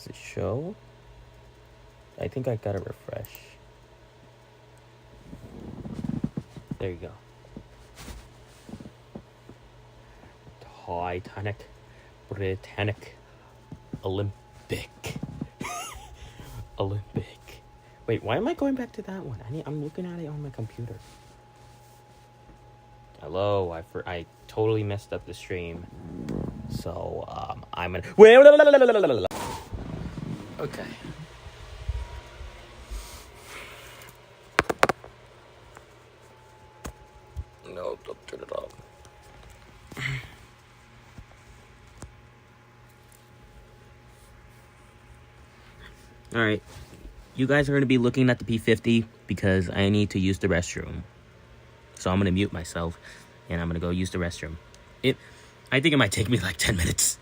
Does it show? I think I gotta refresh. There you go. Titanic, Britannic, Olympic. Olympic. Wait, why am I going back to that one? I'm looking at it on my computer. Hello, I totally messed up the stream. So, I'm gonna... Okay. No, don't turn it off. Alright. You guys are going to be looking at the P50 because I need to use the restroom. So I'm going to mute myself and I'm going to go use the restroom. I think it might take me like 10 minutes.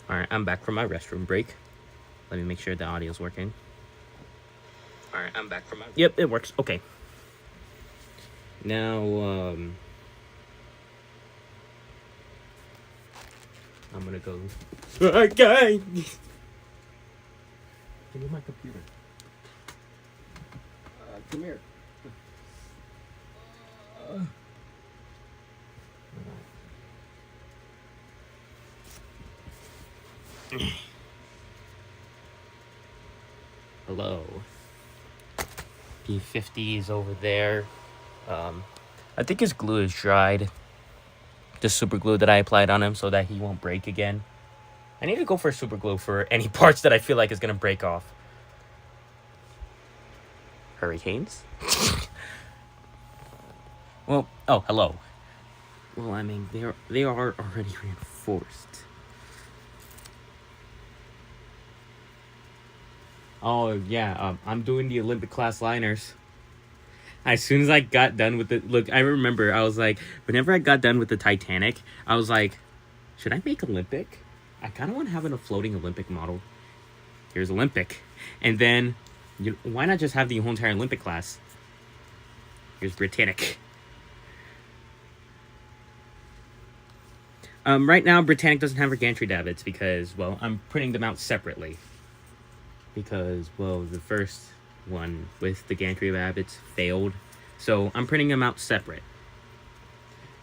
Alright, I'm back from my restroom break. Let me make sure the audio's working. Alright, I'm back from my... Yep, it works. Okay. Now, I'm gonna go... Okay! Give me my computer. Come here. Hello. P50 is over there. I think his glue is dried. The super glue that I applied on him so that he won't break again. I need to go for super glue for any parts that I feel like is gonna break off. Hurricanes? Well, oh, hello. Well, I mean, they are already reinforced. Oh, yeah, I'm doing the Olympic class liners. As soon as I got done with it, look, I remember, I was like, whenever I got done with the Titanic, I was like, should I make Olympic? I kind of want to have a floating Olympic model. Here's Olympic. And then, why not just have the whole entire Olympic class? Here's Britannic. Right now, Britannic doesn't have her gantry davits because, well, I'm printing them out separately. Because, well, the first one with the gantry davits failed. So, I'm printing them out separate.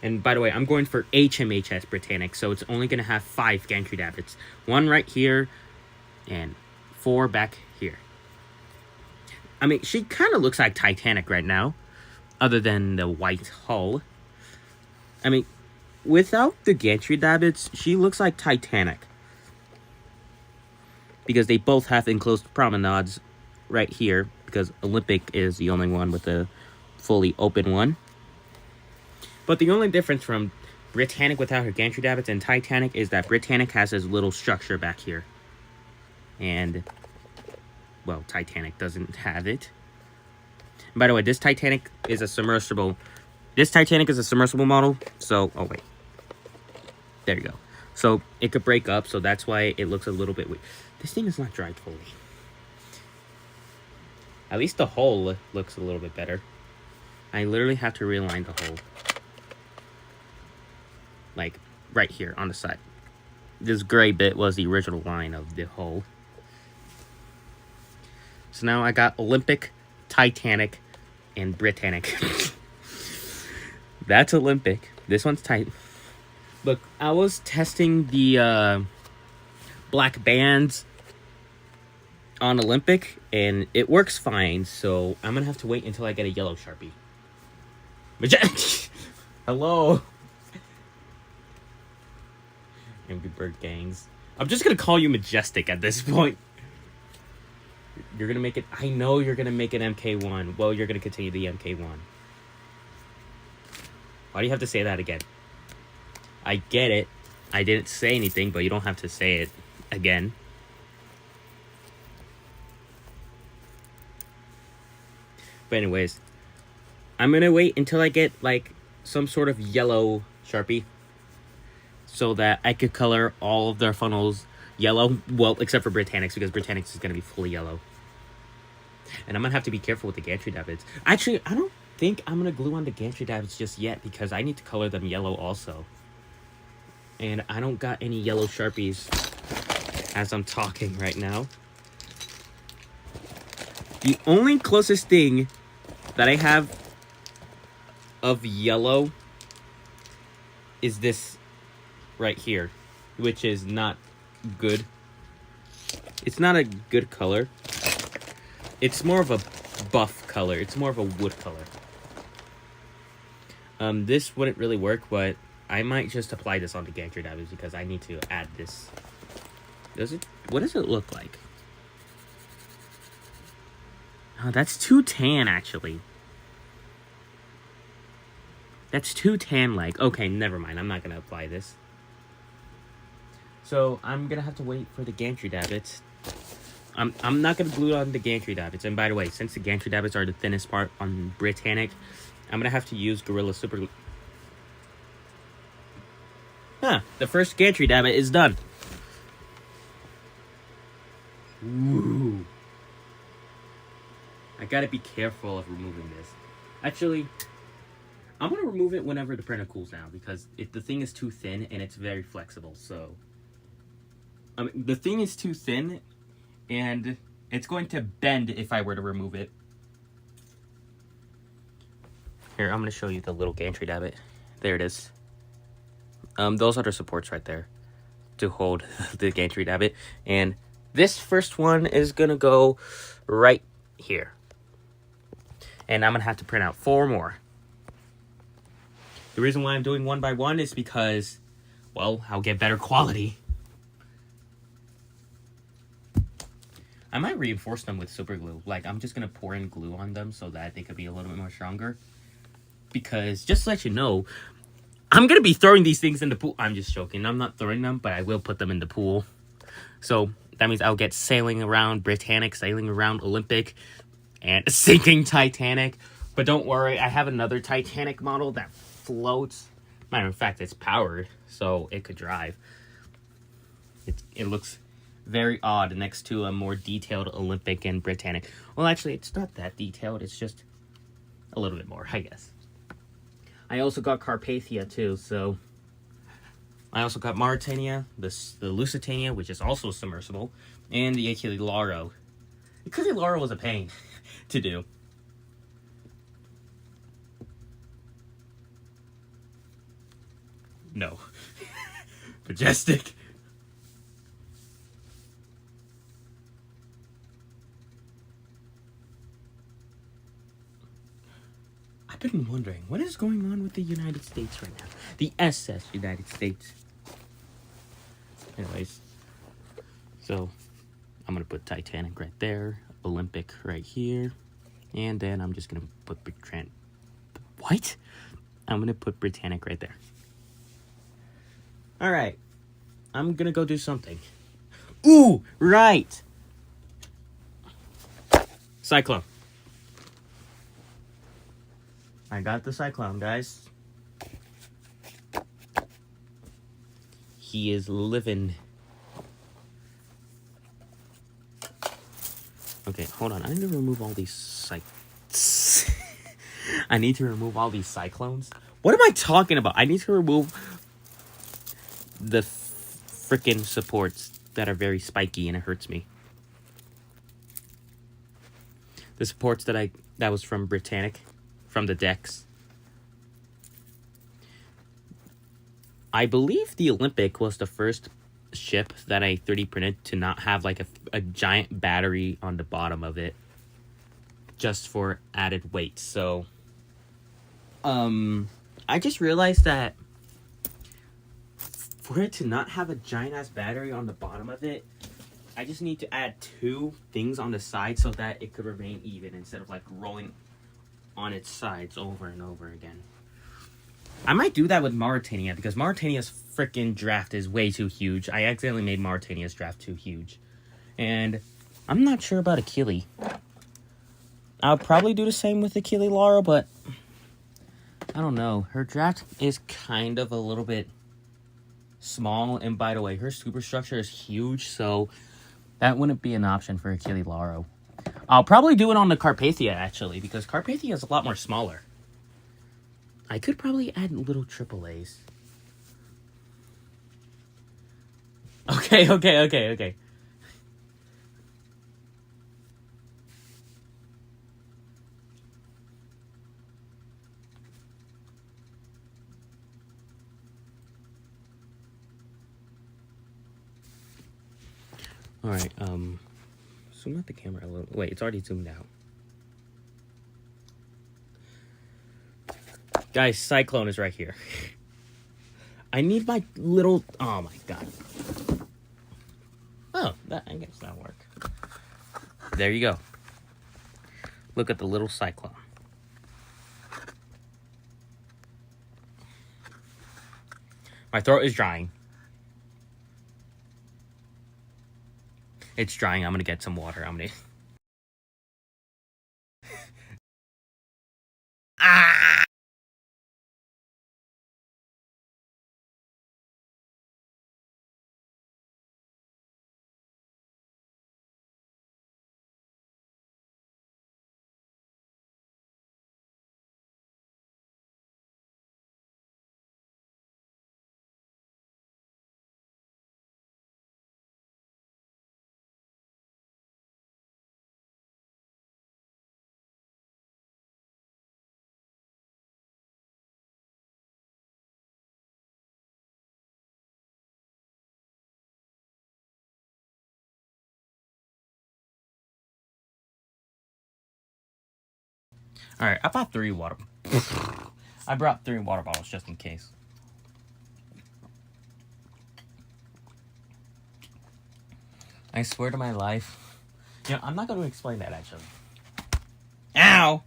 And, by the way, I'm going for HMHS Britannic, so it's only going to have 5 gantry davits. 1 right here, and 4 back here. I mean, she kind of looks like Titanic right now, other than the white hull. I mean, without the gantry davits, she looks like Titanic. Because they both have enclosed promenades right here, because Olympic is the only one with a fully open one. But the only difference from Britannic without her gantry davits and Titanic is that Britannic has this little structure back here. And, well, Titanic doesn't have it. And by the way, this Titanic is a submersible. This Titanic is a submersible model, so, oh wait. There you go. So, it could break up, so that's why it looks a little bit weird. This thing is not dried fully. At least the hull looks a little bit better. I literally have to realign the hull. Like, right here on the side. This gray bit was the original line of the hull. So now I got Olympic, Titanic, and Britannic. That's Olympic. This one's tight. Look, I was testing the black bands on Olympic, and it works fine, so I'm gonna have to wait until I get a yellow Sharpie. Hello. Angry Bird Gangs. I'm just gonna call you Majestic at this point. You're gonna make it... I know you're gonna make it MK1. Well, you're gonna continue the MK1. Why do you have to say that again? I get it. I didn't say anything, but you don't have to say it again. But anyways, I'm gonna wait until I get, like, some sort of yellow Sharpie so that I could color all of their funnels yellow. Well, except for Britannic's, because Britannic's is gonna be fully yellow. And I'm gonna have to be careful with the gantry davits. Actually, I don't think I'm gonna glue on the gantry davits just yet because I need to color them yellow also. And I don't got any yellow Sharpies as I'm talking right now. The only closest thing that I have of yellow is this right here, which is not good. It's not a good color. It's more of a buff color. It's more of a wood color. This wouldn't really work, but I might just apply this on the gantry davits because I need to add this. What does it look like? Oh, that's too tan, actually. That's too tan-like. Okay, never mind. I'm not going to apply this. So, I'm going to have to wait for the gantry davits. I'm not going to glue on the gantry davits. And by the way, since the gantry davits are the thinnest part on Britannic, I'm going to have to use Gorilla Super Glue. Huh, the first gantry davit is done. Ooh. I gotta be careful of removing this. Actually, I'm gonna remove it whenever the printer cools down because the thing is too thin and it's very flexible. So, I mean, the thing is too thin and it's going to bend if I were to remove it. Here, I'm gonna show you the little gantry dabbit. There it is. Those are the supports right there to hold the gantry dabbit, and this first one is gonna go right here, and I'm gonna have to print out 4 more. The reason why I'm doing 1 by 1 is because, well, I'll get better quality. I might reinforce them with super glue. Like, I'm just gonna pour in glue on them so that they could be a little bit more stronger. Because, just to let you know, I'm gonna be throwing these things in the pool. I'm just joking. I'm not throwing them, but I will put them in the pool. So, that means I'll get sailing around Britannic, sailing around Olympic, and sinking Titanic. But don't worry, I have another Titanic model that floats. Matter of fact, it's powered, so it could drive. It looks very odd next to a more detailed Olympic and Britannic. Well, actually, it's not that detailed. It's just a little bit more, I guess. I also got Carpathia, too, so... I also got Mauretania, the Lusitania, which is also submersible, and the Achille Lauro. Achille Lauro was a pain to do. No. Majestic. I've been wondering, what is going on with the United States right now? The SS United States. Anyways, so I'm going to put Titanic right there, Olympic right here, and then I'm just going to put What? I'm going to put Britannic right there. Alright, I'm going to go do something. Ooh, right! Cyclone. I got the Cyclone, guys. He is living. Okay, hold on. I need to remove all these I need to remove all these Cyclones. What am I talking about? I need to remove the frickin' supports that are very spiky and it hurts me. The supports that was from Britannic, from the decks. I believe the Olympic was the first ship that I 3D printed to not have like a giant battery on the bottom of it, just for added weight. So, I just realized that for it to not have a giant ass battery on the bottom of it, I just need to add 2 things on the side so that it could remain even instead of like rolling on its sides over and over again. I might do that with Mauretania because Mauretania's freaking draft is way too huge. I accidentally made Mauretania's draft too huge. And I'm not sure about Achille. I'll probably do the same with Achille Lauro, but I don't know. Her draft is kind of a little bit small. And by the way, her superstructure is huge, so that wouldn't be an option for Achille Lauro. I'll probably do it on the Carpathia, actually, because Carpathia is a lot more smaller. I could probably add little AAAs. Okay. Alright, zoom out the camera a little. Wait, it's already zoomed out. Guys, Cyclone is right here. I need my little... Oh my god. Oh, I guess that'll work. There you go. Look at the little Cyclone. My throat is drying. It's drying. I'm gonna get some water. I'm gonna... Alright, I bought 3 water. I brought 3 water bottles just in case. I swear to my life. You know, I'm not going to explain that actually. Ow!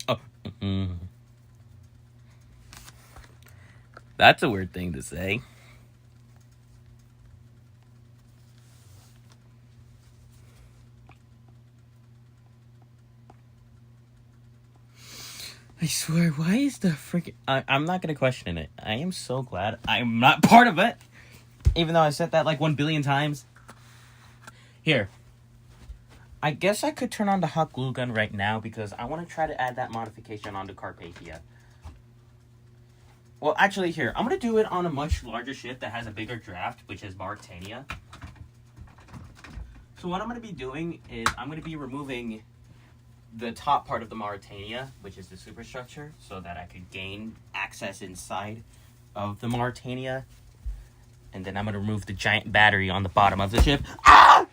Oh. That's a weird thing to say. I swear, why is the freaking... I'm not going to question it. I am so glad I'm not part of it. Even though I said that like 1 billion times. Here. I guess I could turn on the hot glue gun right now because I want to try to add that modification onto Carpathia. Well, actually, here. I'm going to do it on a much larger ship that has a bigger draft, which is Mauretania. So what I'm going to be doing is I'm going to be removing the top part of the Mauretania, which is the superstructure, so that I could gain access inside of the Mauretania. And then I'm going to remove the giant battery on the bottom of the ship. Ah!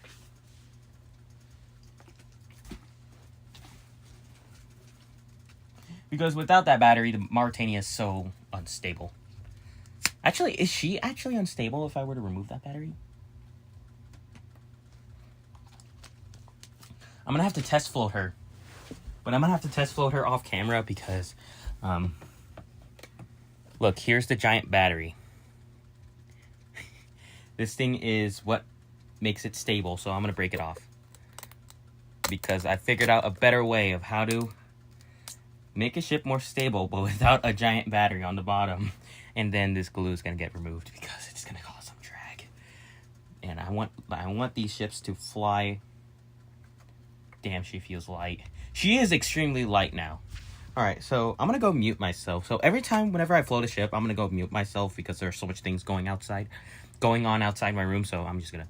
Because without that battery, the Mauretania is so unstable. Actually, is she actually unstable if I were to remove that battery? I'm going to have to test float her. But I'm going to have to test float her off camera because, look, here's the giant battery. This thing is what makes it stable, so I'm going to break it off. Because I figured out a better way of how to make a ship more stable, but without a giant battery on the bottom. And then this glue is going to get removed because it's going to cause some drag. And I want these ships to fly. Damn, she feels light. She is extremely light now. Alright, so I'm going to go mute myself. So every time, whenever I float a ship, I'm going to go mute myself because there are so much things going on outside my room. So I'm just going to...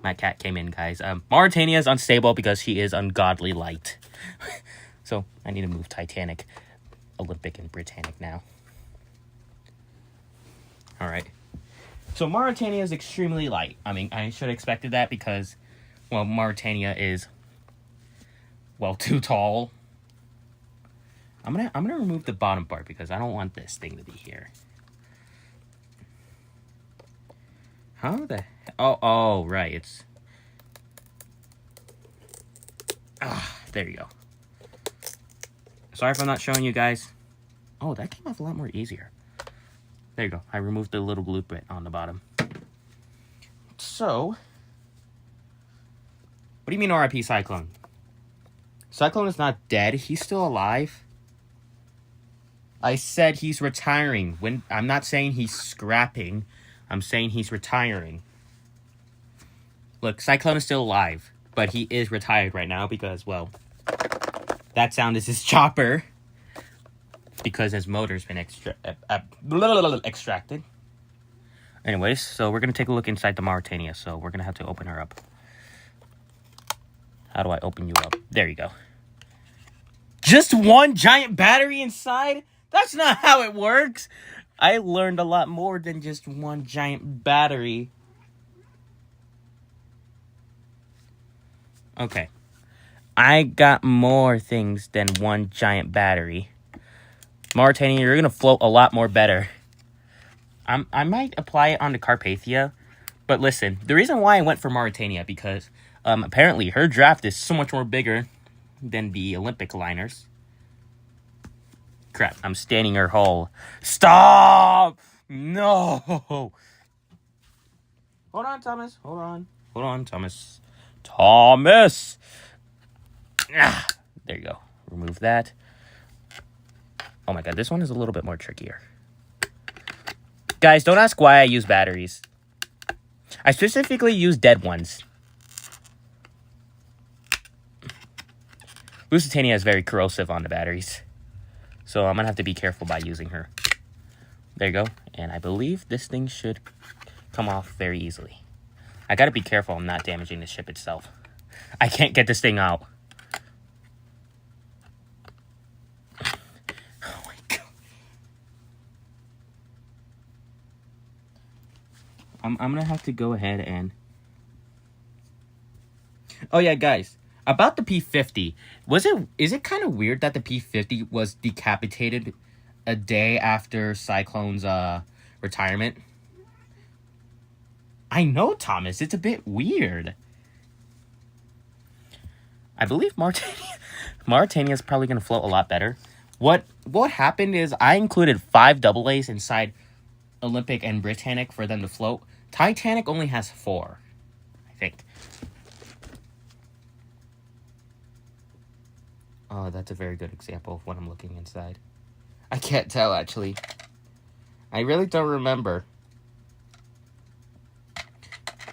My cat came in, guys. Mauretania is unstable because she is ungodly light. So I need to move Titanic, Olympic, and Britannic now. Alright. So Mauretania is extremely light. I mean, I should have expected that because, well, Mauretania is, well, too tall. I'm gonna remove the bottom part because I don't want this thing to be here. How the... Oh, right, it's... there you go. Sorry if I'm not showing you guys. Oh, that came off a lot more easier. There you go. I removed the little glue bit on the bottom. So... What do you mean RIP Cyclone? Cyclone is not dead. He's still alive. I said he's retiring. I'm not saying he's scrapping. I'm saying he's retiring. Look, Cyclone is still alive, but he is retired right now because, well, that sound is his chopper. Because his motor's been extracted. Anyways, so we're going to take a look inside the Mauretania, so we're going to have to open her up. How do I open you up? There you go. Just one giant battery inside? That's not how it works. I learned a lot more than just one giant battery. Okay. I got more things than one giant battery. Mauretania, you're going to float a lot more better. I might apply it onto Carpathia. But listen, the reason why I went for Mauretania, because apparently her draft is so much more bigger than the Olympic liners. Crap, I'm standing her hull. Stop! No! Hold on, Thomas. Hold on, Thomas. Thomas! Ah, there you go. Remove that. Oh my god, this one is a little bit more trickier. Guys, don't ask why I use batteries. I specifically use dead ones. Lusitania is very corrosive on the batteries. So I'm going to have to be careful by using her. There you go. And I believe this thing should come off very easily. I got to be careful I'm not damaging the ship itself. I can't get this thing out. Oh my god. I'm going to have to go ahead and... Oh yeah, guys. About the P-50, is it kind of weird that the P-50 was decapitated a day after Cyclone's retirement? I know, Thomas, it's a bit weird. I believe Mauritania is probably going to float a lot better. What happened is I included 5 AA's inside Olympic and Britannic for them to float. Titanic only has 4, I think. Oh, that's a very good example of what I'm looking inside. I can't tell, actually. I really don't remember.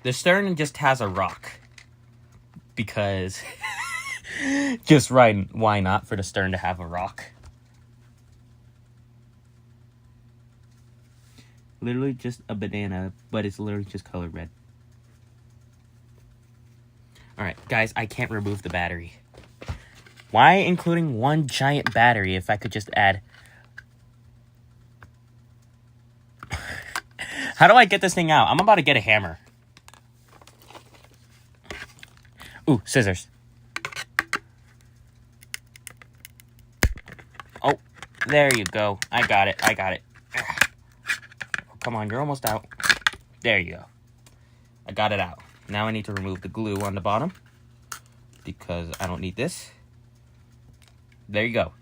The stern just has a rock. Because... just right, why not for the stern to have a rock? Literally just a banana, but it's literally just colored red. Alright, guys, I can't remove the battery. Why including one giant battery if I could just add... How do I get this thing out? I'm about to get a hammer. Ooh, scissors. Oh, there you go. I got it. Oh, come on, you're almost out. There you go. I got it out. Now I need to remove the glue on the bottom. Because I don't need this. There you go.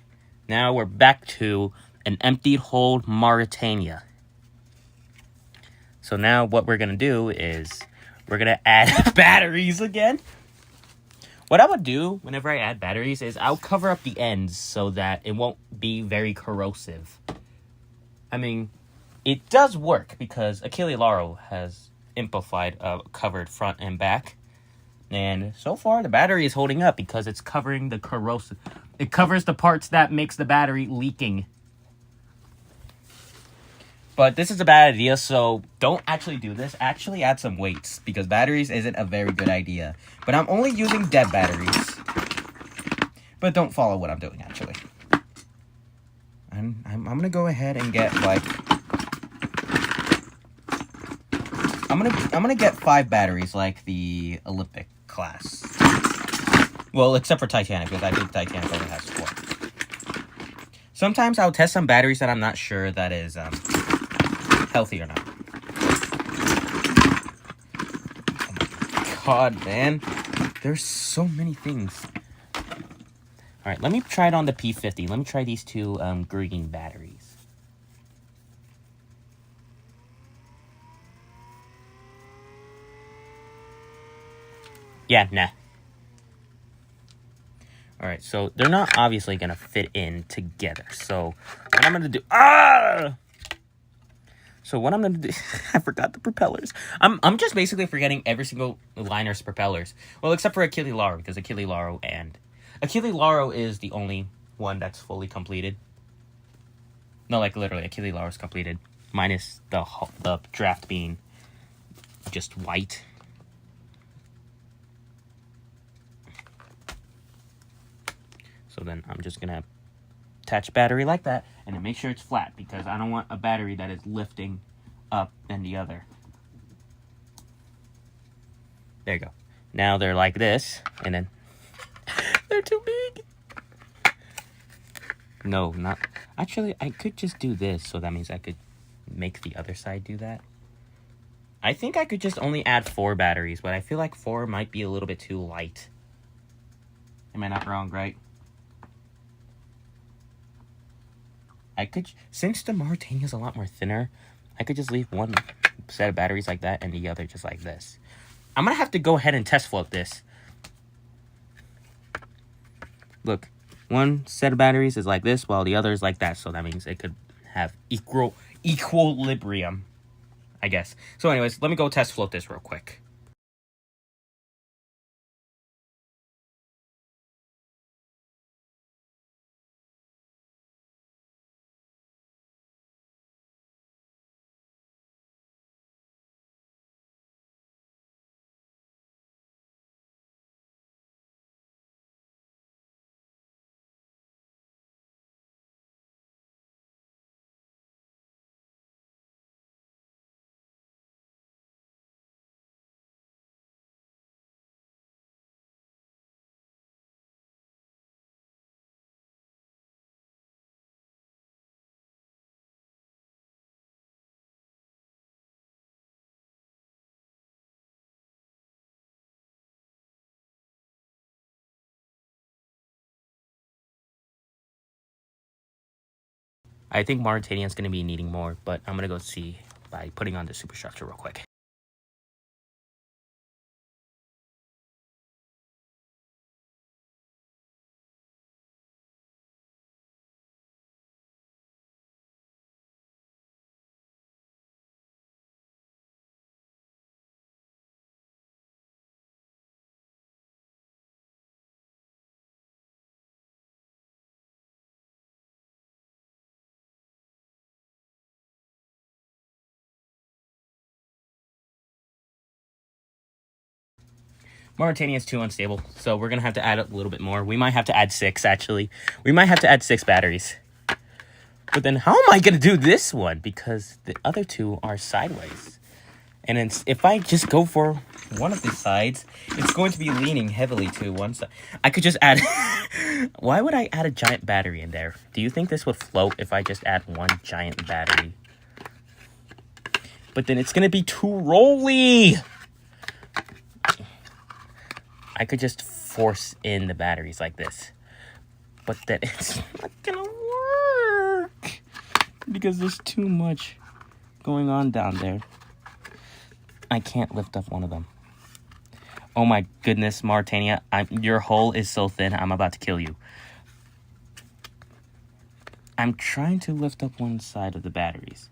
Now we're back to an emptied hold Mauritania. So now what we're going to do is we're going to add batteries again. What I would do whenever I add batteries is I'll cover up the ends so that it won't be very corrosive. I mean, it does work because Achille Lauro has amplified covered front and back. And so far the battery is holding up because it's covering the corrosive. It covers the parts that makes the battery leaking. But this is a bad idea, so don't actually do this. Actually add some weights, because batteries isn't a very good idea. But I'm only using dead batteries. But don't follow what I'm doing, actually. I'm gonna go ahead and get, like... I'm gonna get 5 batteries, like the Olympic class. Well, except for Titanic, because I think Titanic only has 4. Sometimes I'll test some batteries that I'm not sure that is healthy or not. Oh my god, man. There's so many things. Alright, let me try it on the P-50. Let me try these 2 green batteries. Yeah, nah. Alright, so they're not obviously going to fit in together. So what I'm going to do... So what I'm going to do... I forgot the propellers. I'm just basically forgetting every single liner's propellers. Well, except for Achille Lauro, because Achille Lauro is the only one that's fully completed. No, like literally, Achille Lauro is completed. Minus the draft being just white. So then I'm just going to attach battery like that and then make sure it's flat because I don't want a battery that is lifting up than the other. There you go. Now they're like this and then they're too big. No, not... Actually, I could just do this, so that means I could make the other side do that. I think I could just only add 4 batteries, but I feel like 4 might be a little bit too light. Am I not wrong, right? I could... Since the Mauritania is a lot more thinner, I could just leave one set of batteries like that and the other just like this. I'm going to have to go ahead and test float this. Look. One set of batteries is like this, while the other is like that. So that means it could have equilibrium. I guess. So anyways, let me go test float this real quick. I think Mauritania's going to be needing more, but I'm going to go see by putting on the superstructure real quick. Mauritania is too unstable, so we're going to have to add a little bit more. We might have to add 6, actually. We might have to add 6 batteries. But then how am I going to do this one? Because the other 2 are sideways. And then if I just go for one of these sides, it's going to be leaning heavily to one side. I could just add... Why would I add a giant battery in there? Do you think this would float if I just add one giant battery? But then it's going to be too rolly! I could just force in the batteries like this. But then it's not gonna work. Because there's too much going on down there. I can't lift up one of them. Oh my goodness, Mauritania. Your hole is so thin, I'm about to kill you. I'm trying to lift up one side of the batteries.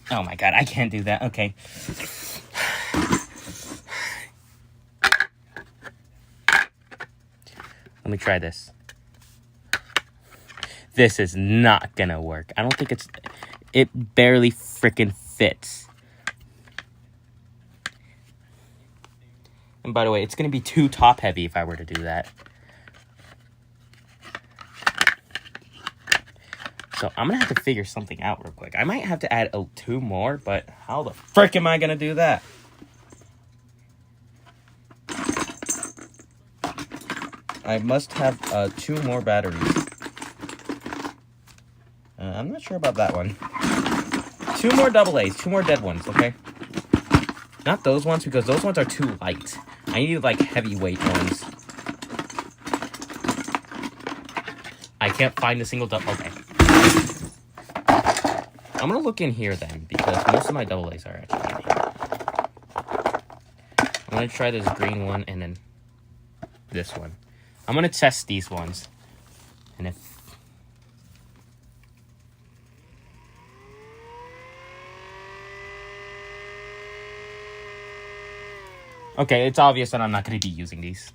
Oh my god, I can't do that. Okay. Let me try this. This is not gonna work. I don't think it barely freaking fits. And by the way, it's gonna be too top heavy if I were to do that. So I'm gonna have to figure something out real quick. I might have to add 2 more, but how the frick am I gonna do that? I must have 2 more batteries. I'm not sure about that one. 2 more AA's, 2 more dead ones, okay? Not those ones, because those ones are too light. I need, like, heavyweight ones. I can't find a single double. Okay. I'm gonna look in here then, because most of my AA's are actually in here. I'm gonna try this green one and then this one. I'm gonna test these ones. And if... Okay, it's obvious that I'm not gonna be using these.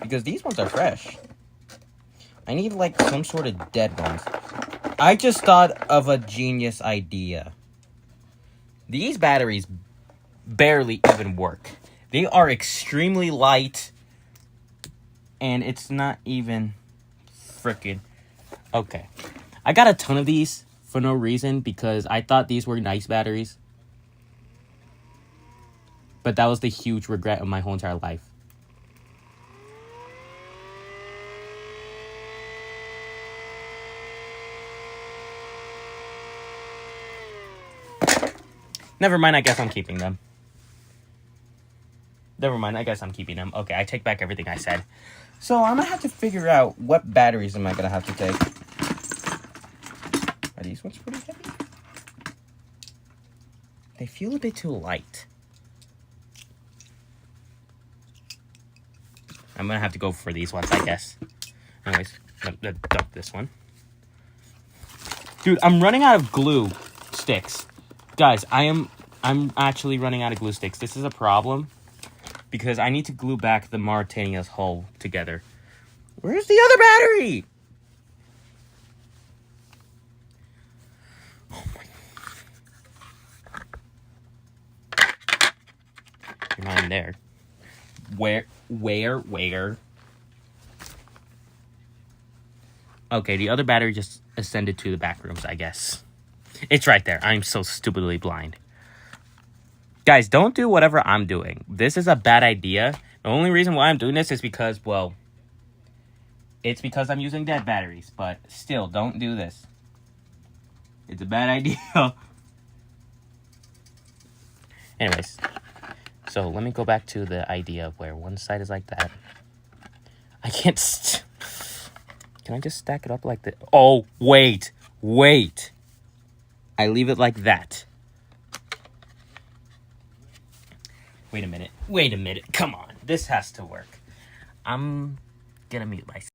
Because these ones are fresh. I need, like, some sort of dead ones. I just thought of a genius idea. These batteries barely even work. They are extremely light. And it's not even freaking... Okay. I got a ton of these for no reason because I thought these were nice batteries. But that was the huge regret of my whole entire life. Never mind, I guess I'm keeping them. Never mind, I guess I'm keeping them. Okay, I take back everything I said. So I'm gonna have to figure out what batteries am I gonna have to take. Are these ones pretty heavy? They feel a bit too light. I'm gonna have to go for these ones, I guess. Anyways, dump this one. Dude, I'm running out of glue sticks. Guys, I'm actually running out of glue sticks. This is a problem because I need to glue back the Mauritania's hull together. Where's the other battery? Oh my. You're not in there. Where? Okay, the other battery just ascended to the back rooms, I guess. It's right there. I'm so stupidly blind. Guys, don't do whatever I'm doing. This is a bad idea. The only reason why I'm doing this is because, well, it's because I'm using dead batteries. But still, don't do this. It's a bad idea. Anyways, so let me go back to the idea of where one side is like that. I can't... Can I just stack it up like that? Oh, wait. I leave it like that. Wait a minute. Come on. This has to work. I'm gonna mute myself.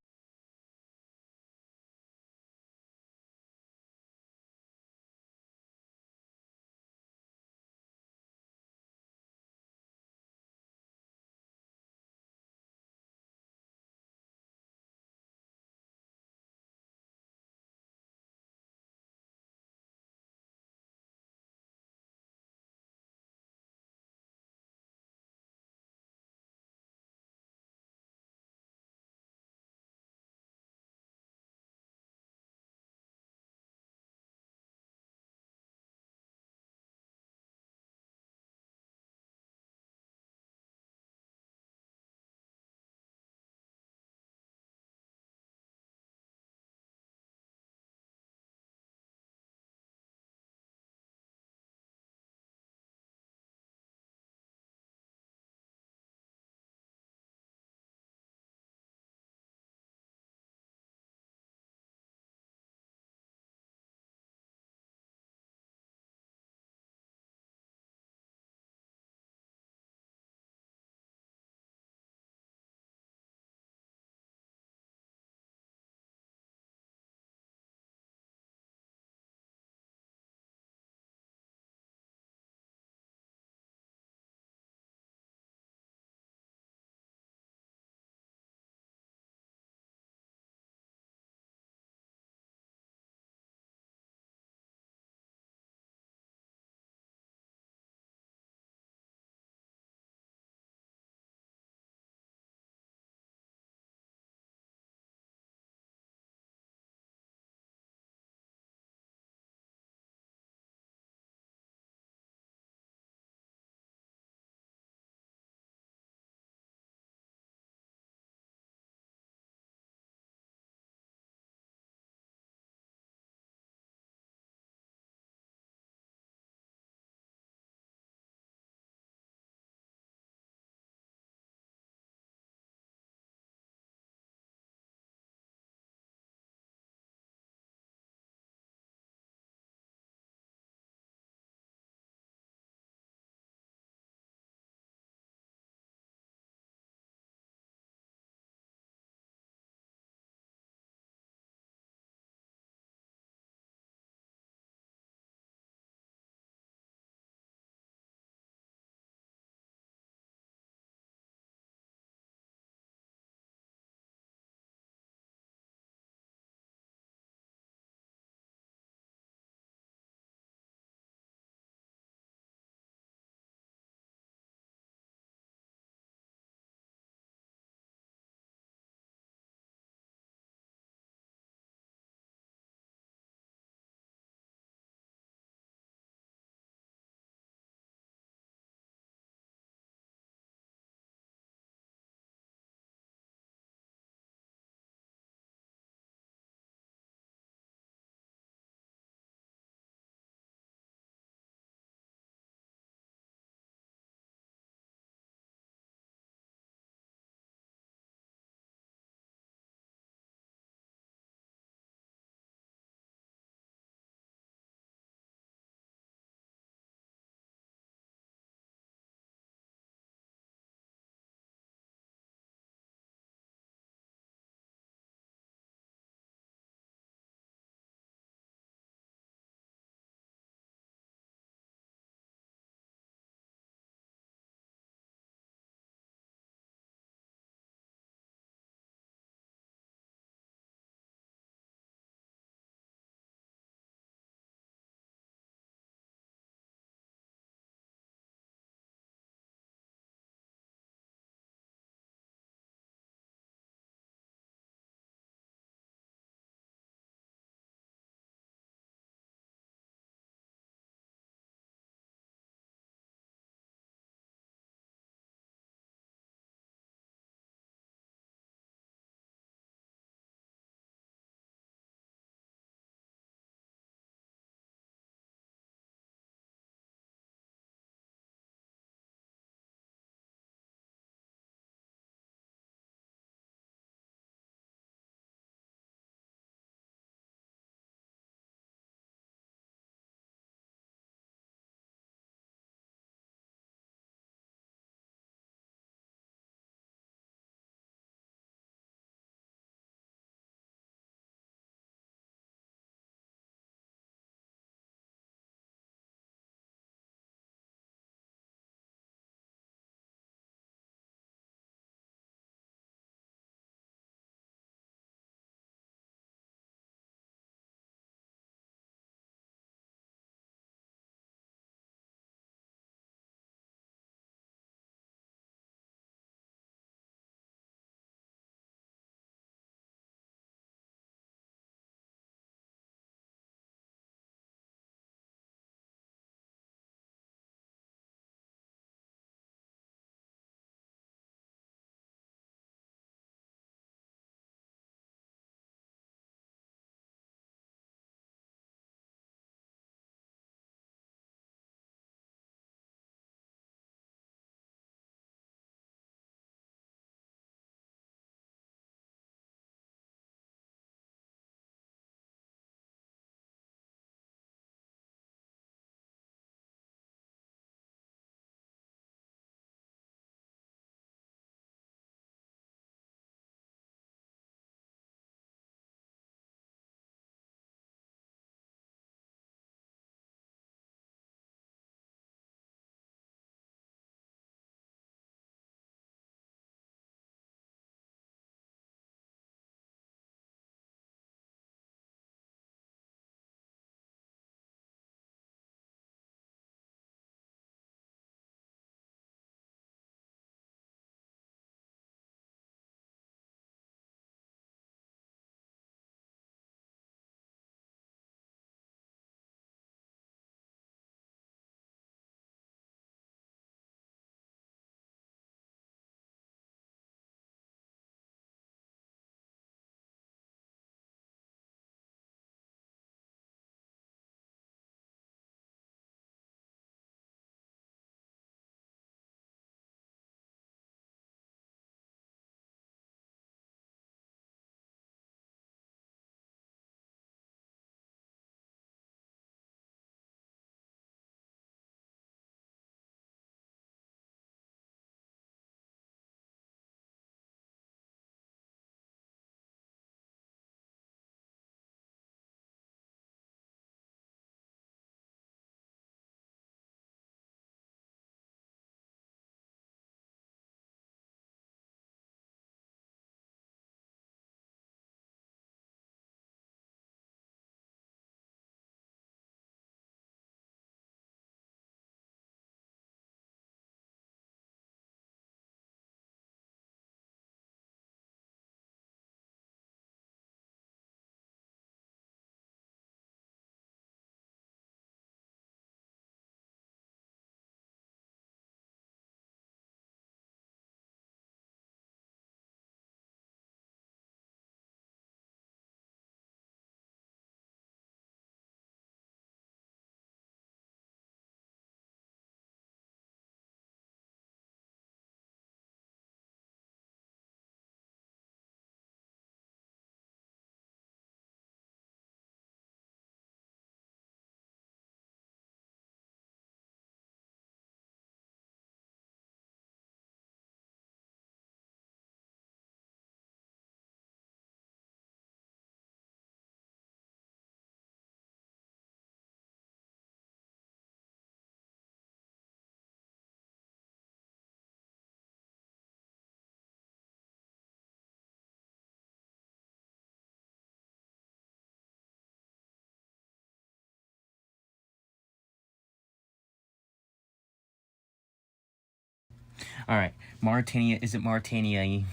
All right, Mauritania isn't Mauritania,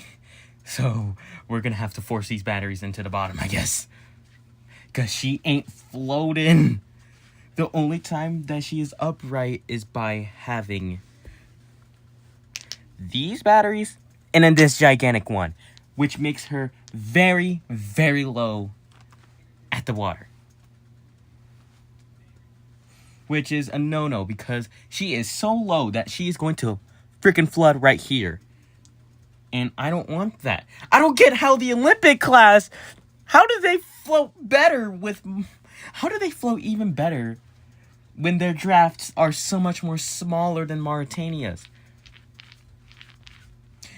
so we're gonna have to force these batteries into the bottom, I guess. Cause she ain't floating. The only time that she is upright is by having these batteries and then this gigantic one, which makes her very, very low at the water. Which is a no-no because she is so low that she is going to freaking flood right here. And I don't want that. I don't get how the Olympic class, how do they float better with, how do they float even better when their drafts are so much more smaller than Mauritania's?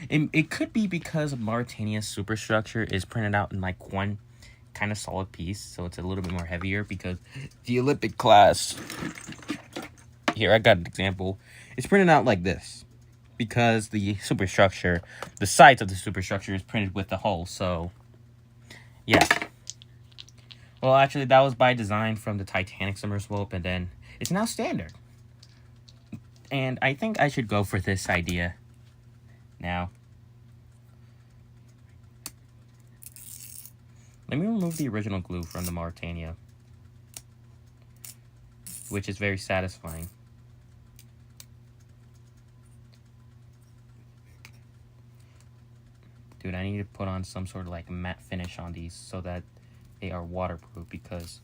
It could be because Mauritania's superstructure is printed out in like one kind of solid piece, so it's a little bit more heavier because the Olympic class, here I got an example, it's printed out like this because the superstructure, the sides of the superstructure is printed with the hull, so yeah. Well, actually, that was by design from the Titanic submersible, and then it's now standard. And I think I should go for this idea now. Let me remove the original glue from the Mauritania, which is very satisfying. Dude, I need to put on some sort of like matte finish on these so that they are waterproof, because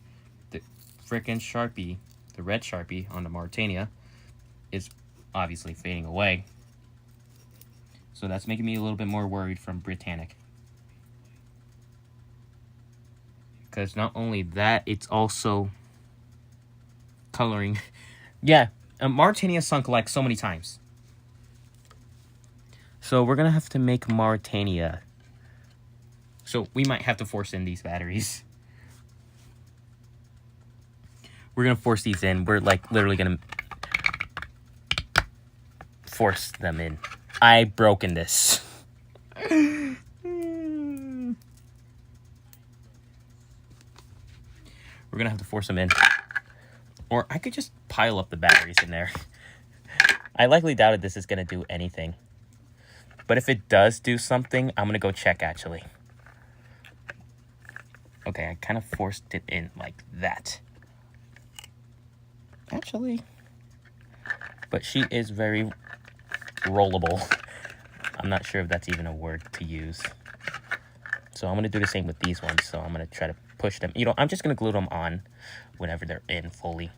the frickin' Sharpie, the red Sharpie on the Mauritania, is obviously fading away. So that's making me a little bit more worried from Britannic. Because not only that, it's also coloring. Yeah, Mauritania sunk like so many times. So we're going to have to make Mauritania. So we might have to force in these batteries. We're going to force these in. We're like literally going to force them in. I broken this. We're going to have to force them in. Or I could just pile up the batteries in there. I likely doubted this is going to do anything. But if it does do something, I'm going to go check, actually. Okay, I kind of forced it in like that. Actually. But she is very rollable. I'm not sure if that's even a word to use. So I'm going to do the same with these ones. So I'm going to try to push them. You know, I'm just going to glue them on whenever they're in fully.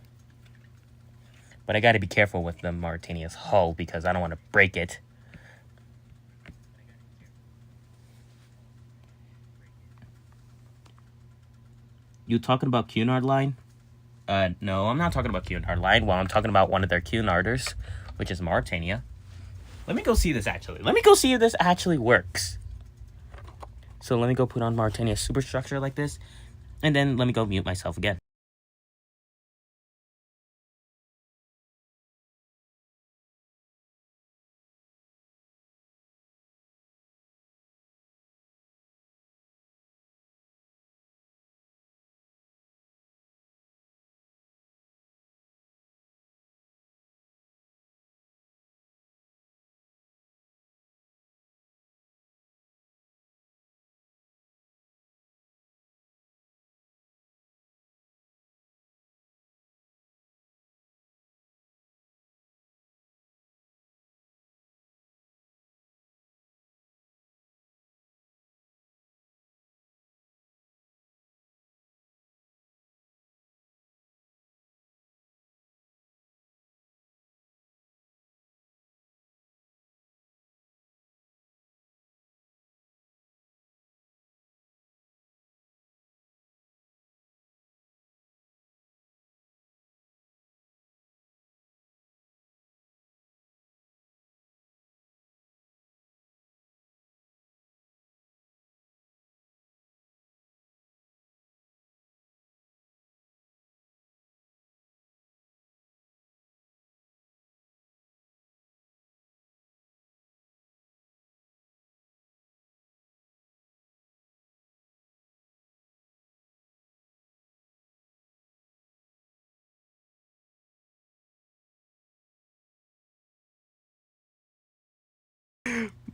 But I got to be careful with the Mauritania's hull because I don't want to break it. You talking about Cunard line? No, I'm not talking about Cunard line. Well, I'm talking about one of their Cunarders, which is Mauritania. Let me go see this actually. Let me go see if this actually works. So let me go put on Mauritania's superstructure like this, and then let me go mute myself again.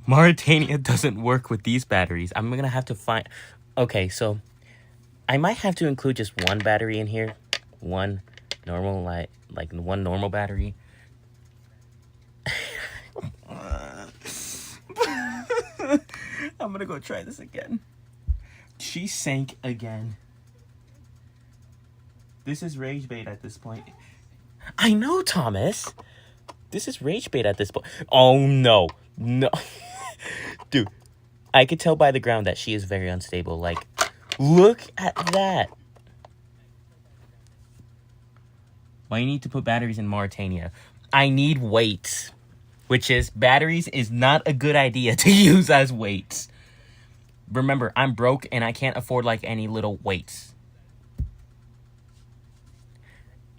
Mauritania doesn't work with these batteries. I'm gonna have to find. Okay, so I might have to include just one battery in here, one normal like one normal battery. I'm gonna go try this again. She sank again. This is rage bait at this point. I know, Thomas. This is rage bait at this point. Oh no, no, dude. I could tell by the ground that she is very unstable. Like, look at that. Why you need to put batteries in Mauritania? I need weights, which is batteries is not a good idea to use as weights. Remember, I'm broke and I can't afford like any little weights.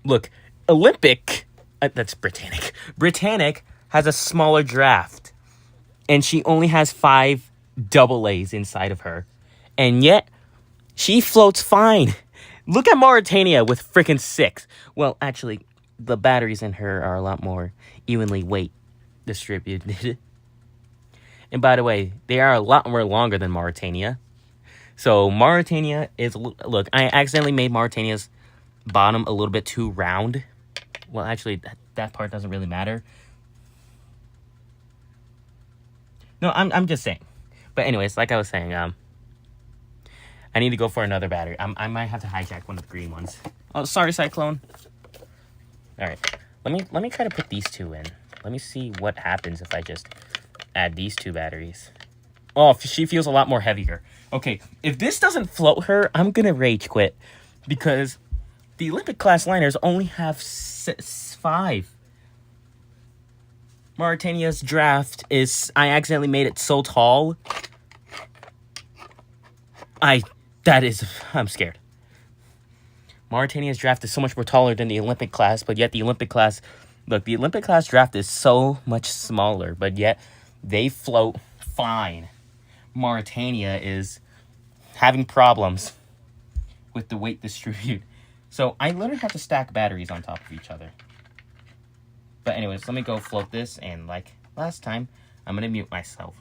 Look, Olympic, that's Britannic. Britannic has a smaller draft, and she only has 5 double A's inside of her, and yet she floats fine. Look at Mauritania with freaking 6. Well, actually, the batteries in her are a lot more evenly weight distributed. And by the way, they are a lot more longer than Mauritania. So Mauritania is, look, I accidentally made Mauritania's bottom a little bit too round. Well, actually, that part doesn't really matter. No, I'm just saying. But anyways, like I was saying, I need to go for another battery. I might have to hijack one of the green ones. Oh, sorry, Cyclone. All right, let me try to put these 2 in. Let me see what happens if I just add these 2 batteries. Oh, she feels a lot more heavier. Okay, if this doesn't float her, I'm gonna rage quit, because the Olympic class liners only have 5. Mauritania's draft is, I accidentally made it so tall. I'm scared. Mauritania's draft is so much more taller than the Olympic class, but yet the Olympic class, look, the Olympic class draft is so much smaller, but yet they float fine. Mauritania is having problems with the weight distribute. So I literally have to stack batteries on top of each other. But anyways, let me go float this, and like last time, I'm gonna mute myself.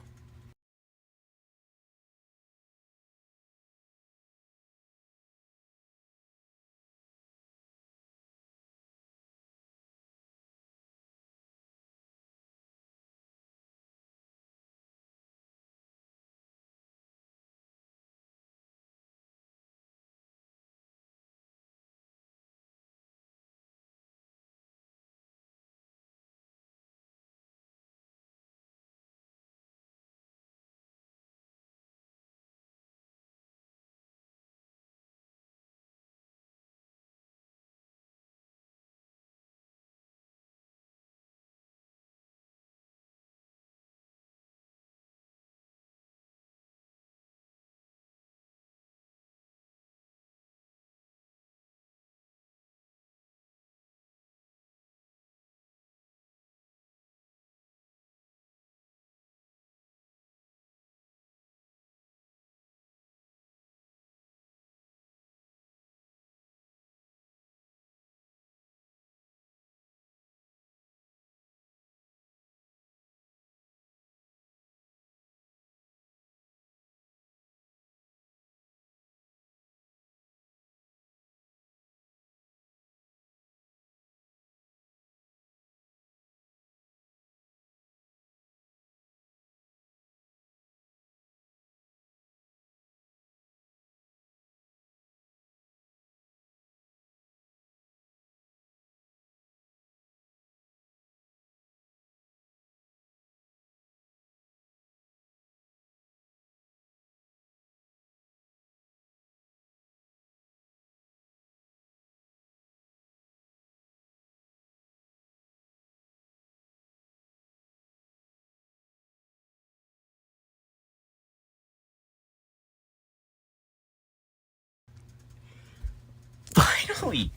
Finally!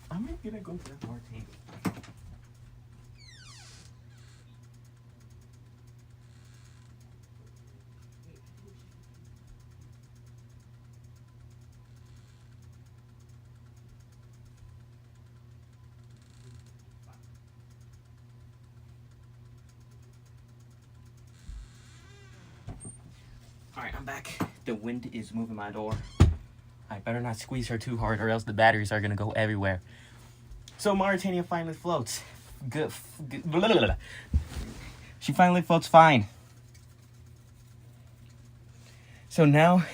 I'm gonna go grab Mauritania. Alright, I'm back. The wind is moving my door. I better not squeeze her too hard or else the batteries are gonna go everywhere. So Mauritania finally floats. Good. Blah, blah, blah. She finally floats fine. So now,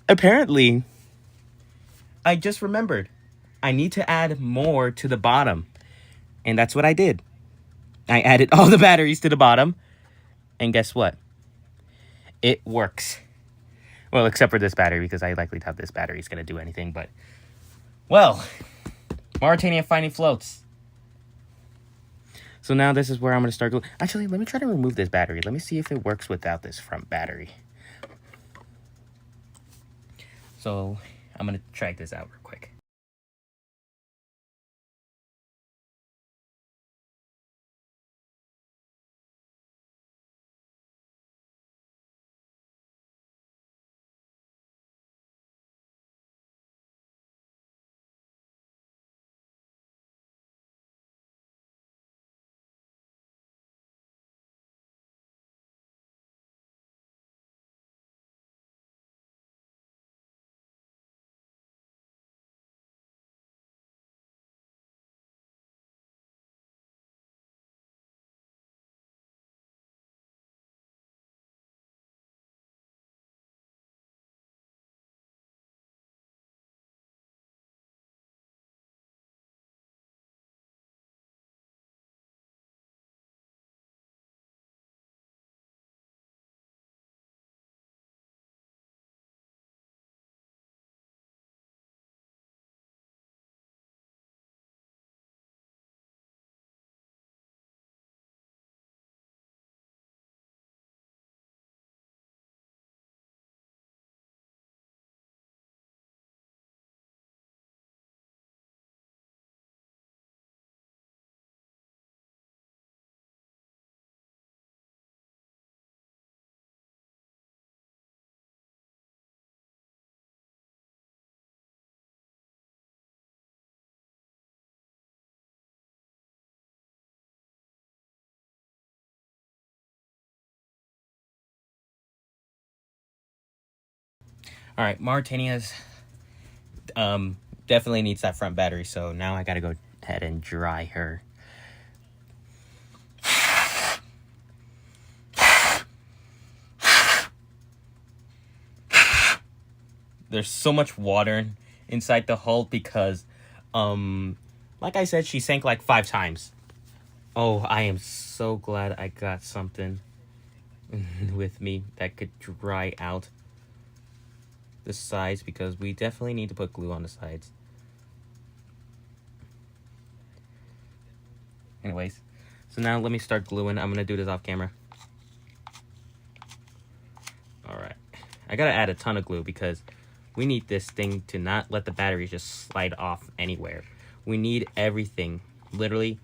apparently, I just remembered I need to add more to the bottom. And that's what I did. I added all the batteries to the bottom. And guess what? It works. Well, except for this battery, because I likely doubt this battery is going to do anything. But, well, Mauritania finally floats. So now this is where I'm going to start. Actually, let me try to remove this battery. Let me see if it works without this front battery. So I'm going to try this out real quick. All right, Mauritania's definitely needs that front battery, so now I gotta go ahead and dry her. There's so much water inside the hull because, like I said, she sank like 5 times. Oh, I am so glad I got something with me that could dry out the sides, because we definitely need to put glue on the sides. Anyways, so now let me start gluing. I'm gonna do this off camera. Alright, I gotta add a ton of glue because we need this thing to not let the batteries just slide off anywhere. We need everything, literally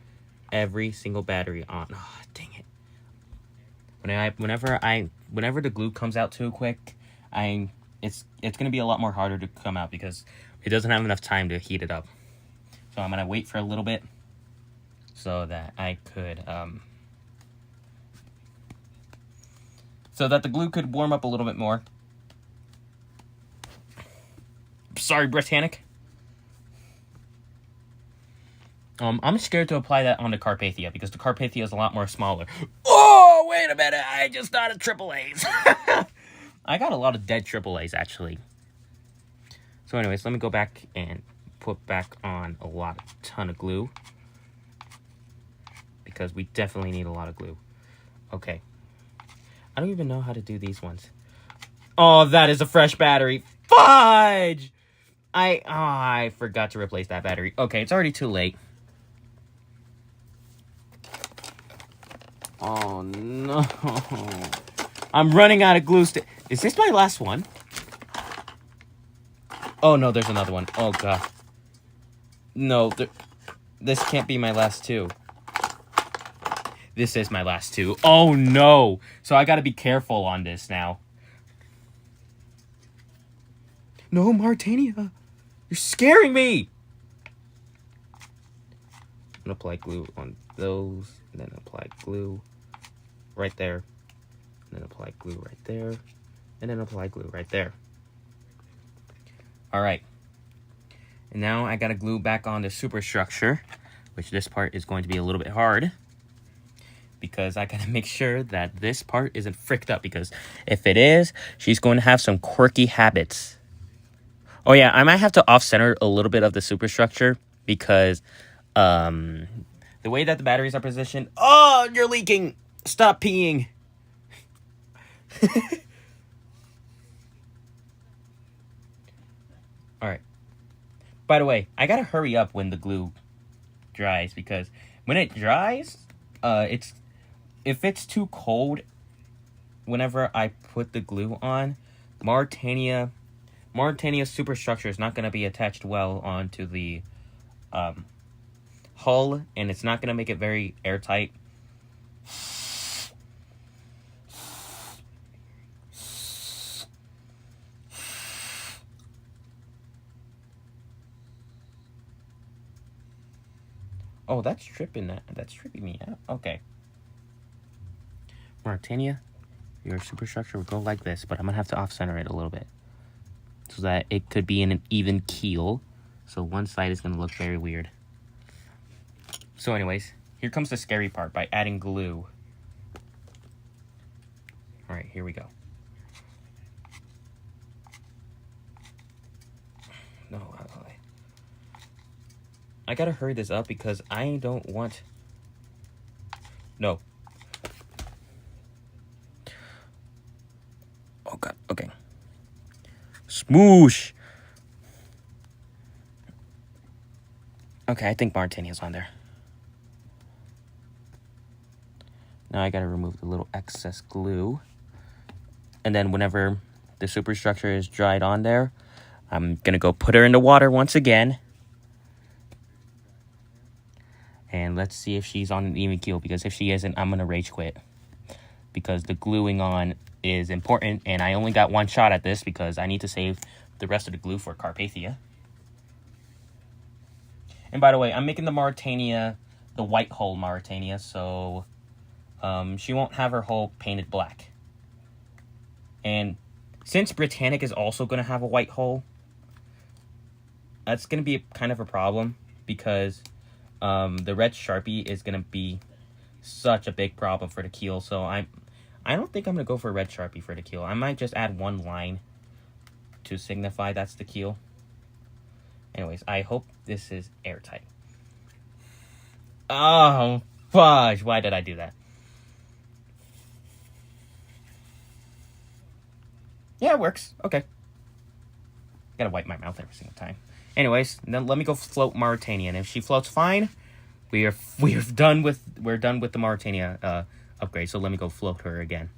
every single battery on. Oh, dang it. Whenever the glue comes out too quick, it's gonna be a lot more harder to come out because it doesn't have enough time to heat it up. So I'm gonna wait for a little bit so that I could so that the glue could warm up a little bit more. Sorry, Britannic. I'm scared to apply that on the Carpathia because the Carpathia is a lot more smaller. Oh, wait a minute! I just thought of AAAs. I got a lot of dead AAAs actually. So, anyways, let me go back and put back on a ton of glue because we definitely need a lot of glue. Okay. I don't even know how to do these ones. Oh, that is a fresh battery. Fudge! I forgot to replace that battery. Okay, it's already too late. Oh, no. I'm running out of glue stick. Is this my last one? Oh, no, there's another one. Oh, God. No, this can't be my last 2. This is my last 2. Oh, no. So I gotta be careful on this now. No, Mauritania. You're scaring me. I'm gonna apply glue on those, and then apply glue right there. And then apply glue right there. And then apply glue right there. Alright. And now I gotta glue back on the superstructure, which this part is going to be a little bit hard, because I gotta make sure that this part isn't fricked up, because if it is, she's going to have some quirky habits. Oh yeah, I might have to off-center a little bit of the superstructure, because the way that the batteries are positioned... Oh, you're leaking! Stop peeing! Alright. By the way, I gotta hurry up when the glue dries, because when it dries, if it's too cold whenever I put the glue on, Mauretania superstructure is not going to be attached well onto the hull, and it's not going to make it very airtight. Oh, that's tripping me out. Okay. Mauretania, your superstructure will go like this, but I'm going to have to off-center it a little bit, so that it could be in an even keel. So one side is going to look very weird. So anyways, here comes the scary part by adding glue. Alright, here we go. No, I gotta hurry this up because I don't want... No. Oh god, okay. Smoosh! Okay, I think Mauretania's on there. Now I gotta remove the little excess glue. And then whenever the superstructure is dried on there, I'm gonna go put her in the water once again. And let's see if she's on an even keel, because if she isn't, I'm gonna rage quit. Because the gluing on is important, and I only got one shot at this because I need to save the rest of the glue for Carpathia. And by the way, I'm making the Mauretania the white hull Mauretania, so she won't have her hull painted black. And since Britannic is also going to have a white hull, that's going to be kind of a problem, because the red Sharpie is going to be such a big problem for the keel. So I don't think I'm going to go for a red Sharpie for the keel. I might just add one line to signify that's the keel. Anyways, I hope this is airtight. Oh, fudge. Why did I do that? Yeah, it works. Okay. Gotta wipe my mouth every single time. Anyways, then let me go float Mauretania, and if she floats fine, we're done with the Mauretania upgrade. So let me go float her again.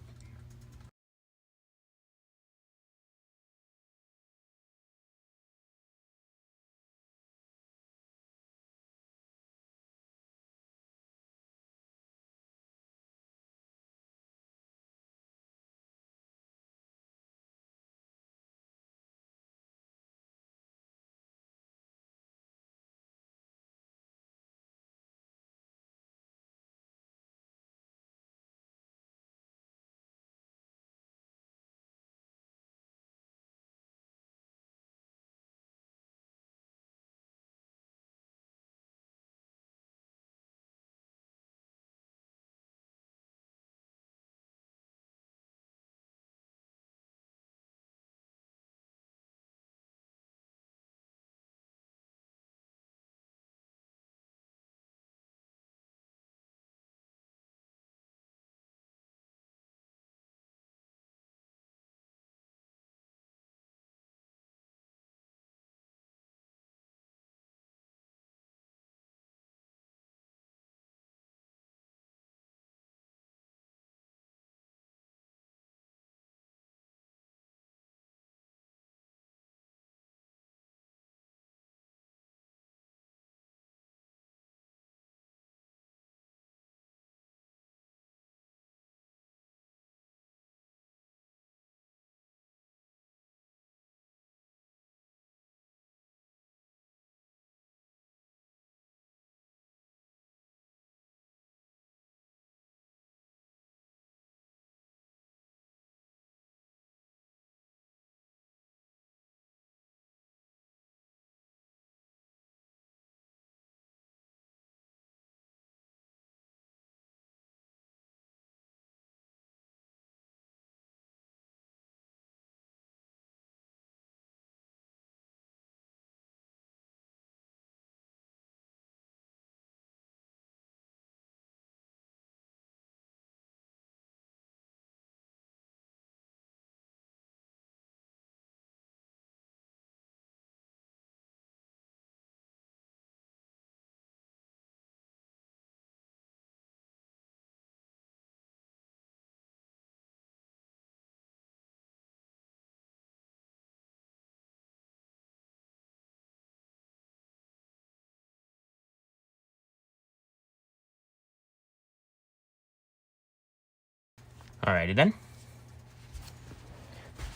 Alrighty then.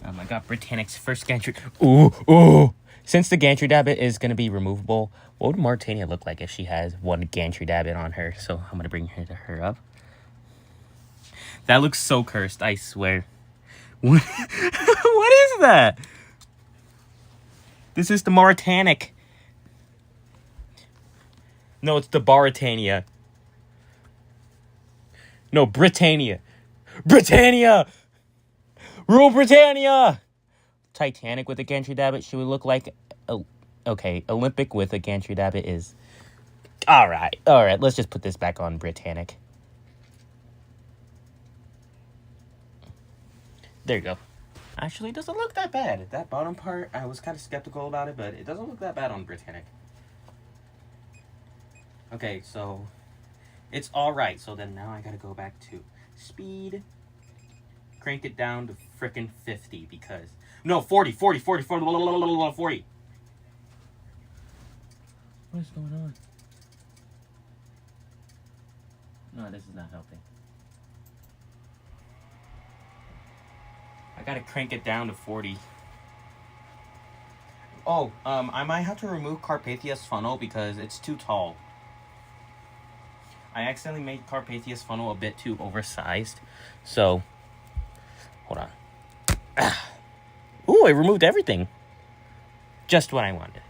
I got Britannic's first gantry. Ooh. Since the gantry dabbit is going to be removable, what would Mauretania look like if she has one gantry dabbit on her? So I'm going to bring her up. That looks so cursed, I swear. What, what is that? This is the Mauretanic. No, it's the Baritania. No, Britannia. Britannia! Rule Britannia! Titanic with a gantry dabbit, she would look like... Okay, Olympic with a gantry dabbit is... Alright, let's just put this back on Britannic. There you go. Actually, it doesn't look that bad. That bottom part, I was kind of skeptical about it, but it doesn't look that bad on Britannic. Okay, so... It's alright, so then now I gotta go back to speed... Crank it down to frickin' 50 because... No, 40. What is going on? No, this is not helping. I gotta crank it down to 40. Oh, I might have to remove Carpathia's funnel because it's too tall. I accidentally made Carpathia's funnel a bit too oversized. So... Hold on. Ooh, I removed everything. Just what I wanted.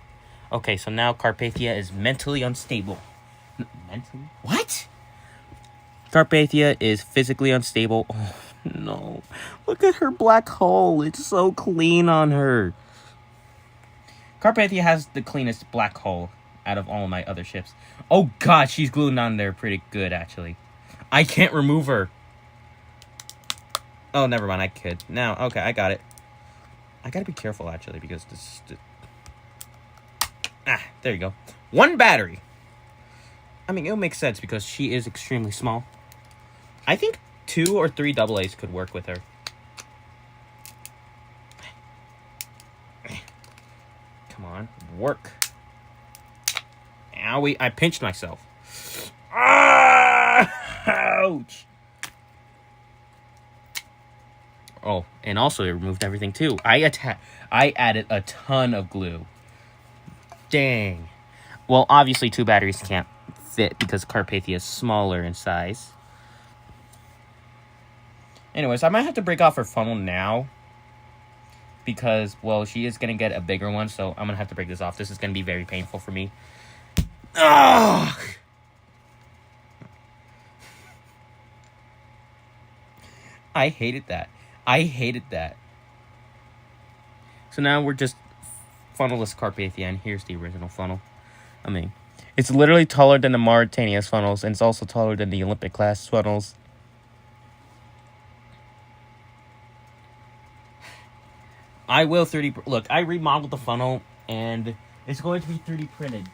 Okay, so now Carpathia is mentally unstable. Mentally? What? Carpathia is physically unstable. Oh, no. Look at her black hole. It's so clean on her. Carpathia has the cleanest black hole out of all of my other ships. Oh, God, she's glued on there pretty good, actually. I can't remove her. Oh, never mind. I could. Now, okay, I got it. I gotta be careful, actually, because this... there you go. One battery. I mean, it'll make sense because she is extremely small. I think 2 or 3 AA's could work with her. Come on. Work. Owie. I pinched myself. Ouch. Oh, and also it removed everything too. I added a ton of glue. Dang. Well, obviously 2 batteries can't fit because Carpathia is smaller in size. Anyways, I might have to break off her funnel now. Because, well, she is going to get a bigger one, so I'm going to have to break this off. This is going to be very painful for me. Ugh! I hated that. So now we're just funnelless Carpathia, and here's the original funnel. I mean, it's literally taller than the Mauretania's funnels, and it's also taller than the Olympic class funnels. I will 3D... Look, I remodeled the funnel, and it's going to be 3D printed.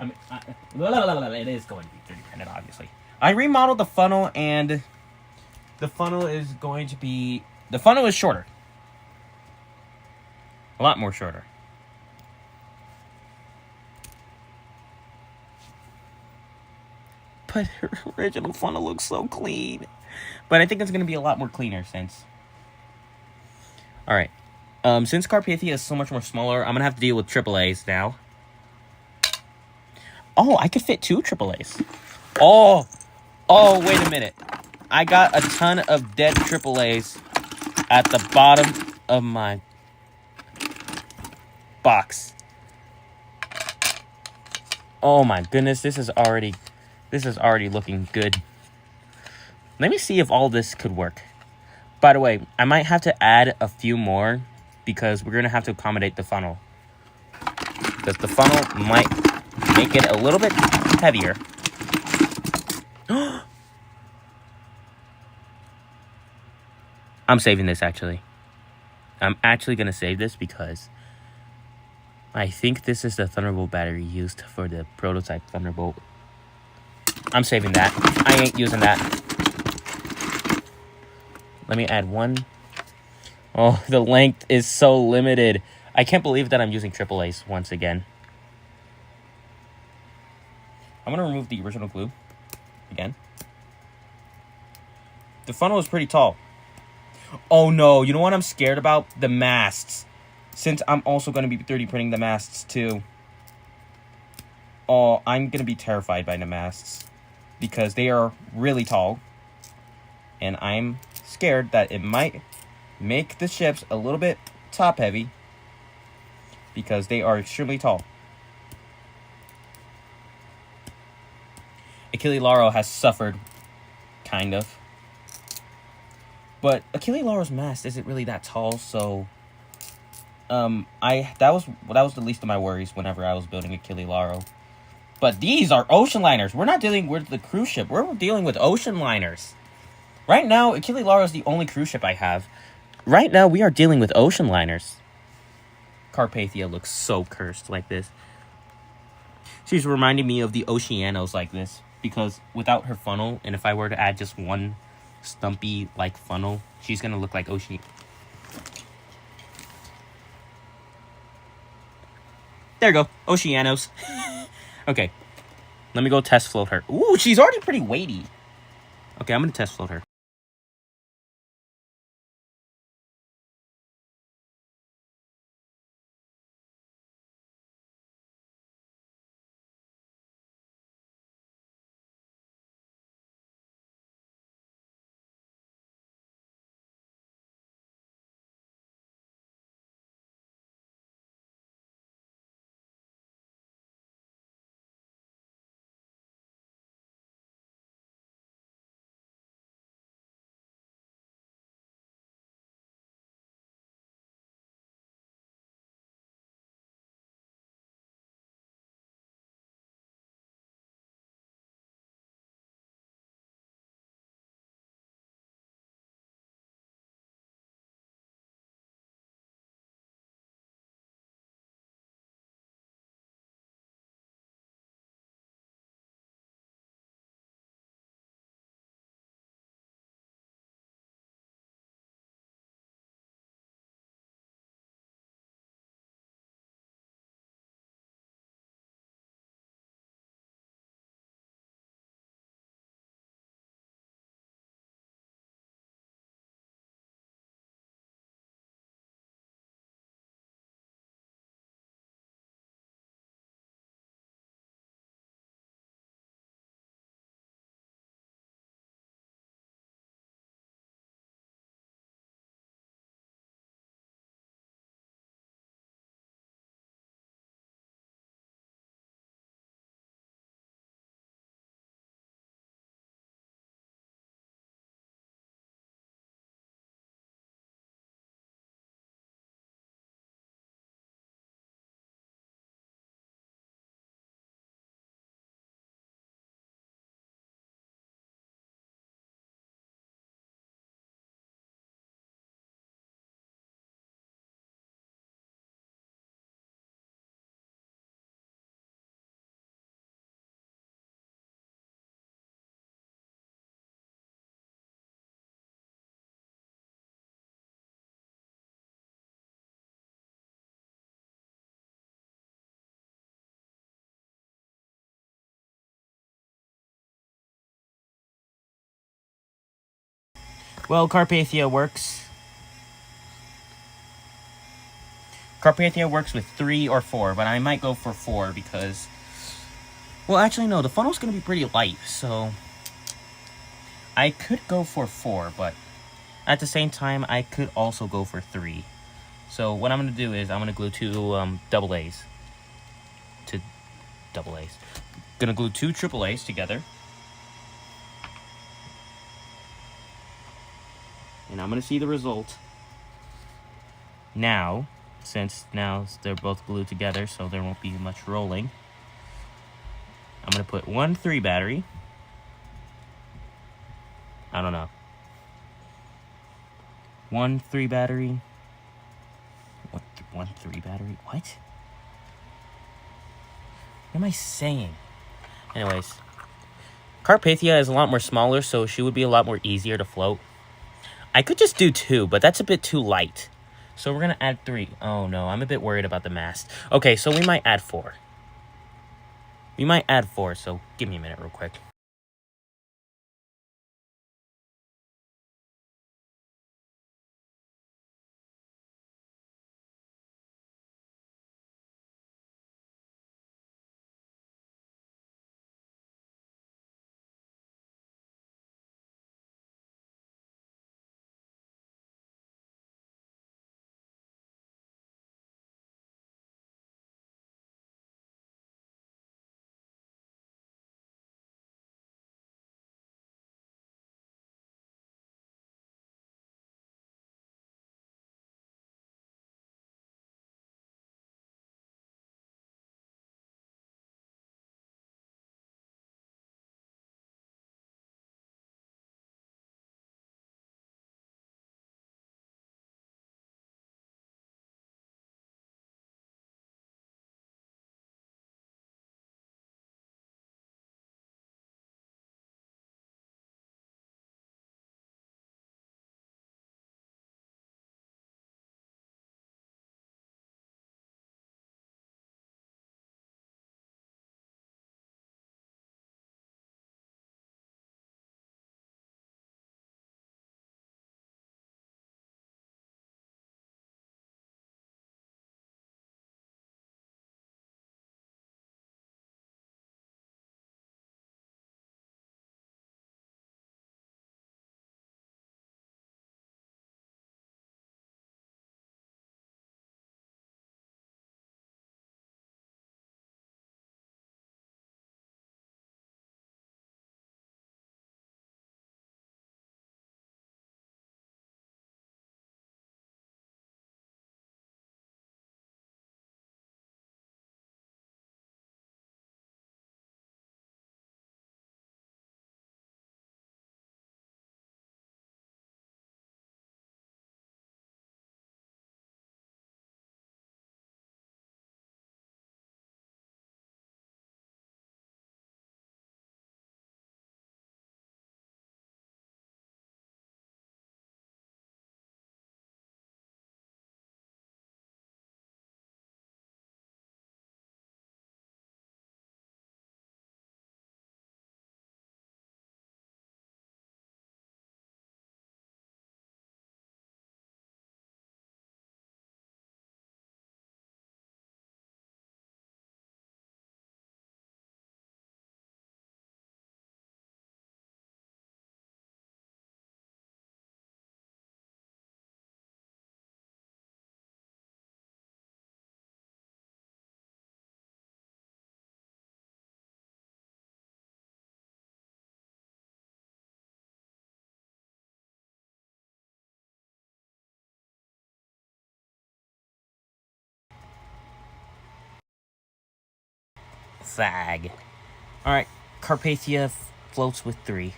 I mean, it is going to be 3D printed, obviously. I remodeled the funnel, and the funnel is going to be... The funnel is shorter. A lot more shorter. But her original funnel looks so clean. But I think it's going to be a lot more cleaner since... Alright. Since Carpathia is so much more smaller, I'm going to have to deal with AAAs now. Oh, I could fit 2 AAAs. Oh, wait a minute. I got a ton of dead AAAs at the bottom of my box. Oh my goodness, this is already looking good. Let me see if all this could work. By the way, I might have to add a few more because we're going to have to accommodate the funnel. Because the funnel might make it a little bit heavier. I'm saving this, actually. I'm actually going to save this because I think this is the Thunderbolt battery used for the prototype Thunderbolt. I'm saving that. I ain't using that. Let me add one. Oh, the length is so limited. I can't believe that I'm using AAAs once again. I'm going to remove the original glue again. The funnel is pretty tall. Oh no, you know what I'm scared about? The masts. Since I'm also going to be 3D printing the masts too. Oh, I'm going to be terrified by the masts. Because they are really tall. And I'm scared that it might make the ships a little bit top heavy. Because they are extremely tall. Achille Lauro has suffered. Kind of. But Achille Lauro's mast isn't really that tall, so that was the least of my worries whenever I was building Achille Lauro. But these are ocean liners. We're not dealing with the cruise ship. We're dealing with ocean liners. Right now, Achille Lauro is the only cruise ship I have. Right now, we are dealing with ocean liners. Carpathia looks so cursed like this. She's reminding me of the Oceanos like this. Because without her funnel, and if I were to add just one stumpy like funnel, she's gonna look like Ocean. There you go, Oceanos. Okay, let me go test float her. Ooh, she's already pretty weighty. Okay, I'm gonna test float her. Well, Carpathia works. Carpathia works with 3 or 4, but I might go for 4 because... Well, actually, no. The funnel's going to be pretty light, so... I could go for 4, but... At the same time, I could also go for 3. So, what I'm going to do is I'm going to glue 2 double A's. To double A's. Going to glue 2 triple A's together. And I'm going to see the result. Now, since now they're both glued together, so there won't be much rolling. I'm going to put 1 3 battery. I don't know. 1 3 battery. What? 1 3 battery? What? What am I saying? Anyways. Carpathia is a lot more smaller, so she would be a lot more easier to float. I could just do 2, but that's a bit too light. So we're going to add 3. Oh, no. I'm a bit worried about the mast. Okay, so we might add 4. We might add 4, so give me a minute real quick. Sag. Alright, Carpathia floats with 3.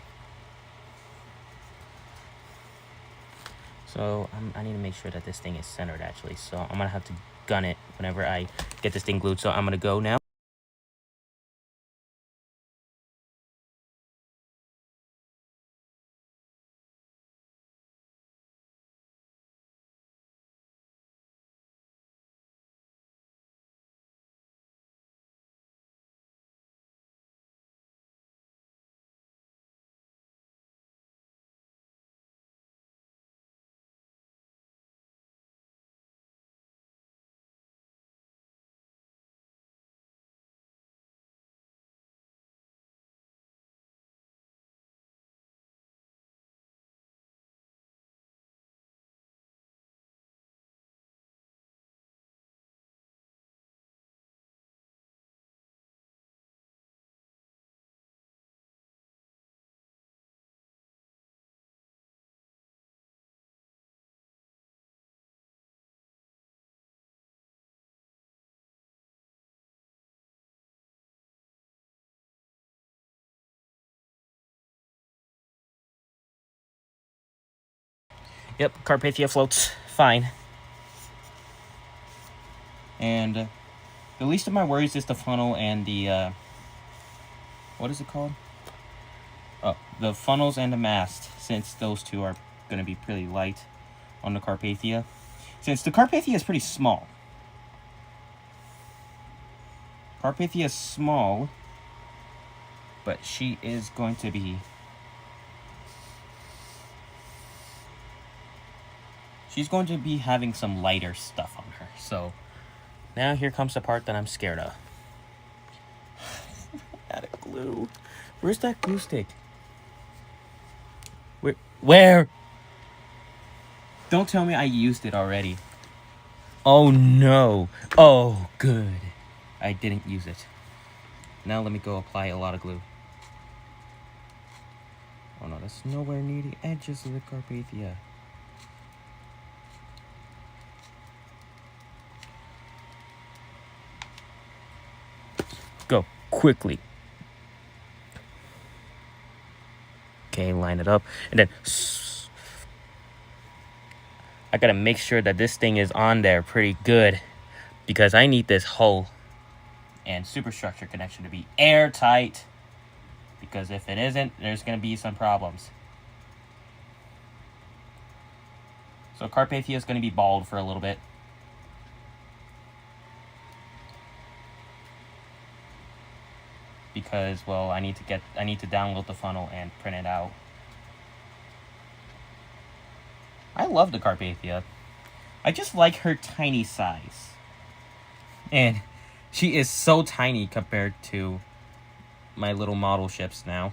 So, I need to make sure that this thing is centered, actually. So, I'm gonna have to gun it whenever I get this thing glued. So, I'm gonna go now. Yep, Carpathia floats fine. And the least of my worries is the funnel and the, what is it called? Oh, the funnels and the mast, since those two are going to be pretty light on the Carpathia. Since the Carpathia is pretty small. Carpathia is small, but she is going to be... She's going to be having some lighter stuff on her. So, now here comes the part that I'm scared of. Out of glue. Where's that glue stick? Where? Don't tell me I used it already. Oh no. Oh, good. I didn't use it. Now let me go apply a lot of glue. Oh no, that's nowhere near the edges of the Carpathia. Go, quickly. Okay, line it up. And then... I gotta make sure that this thing is on there pretty good, because I need this hull and superstructure connection to be airtight, because if it isn't, there's gonna be some problems. So Carpathia is gonna be bald for a little bit. Because, well, I need to download the funnel and print it out. I love the Carpathia. I just like her tiny size. And she is so tiny compared to my little model ships now.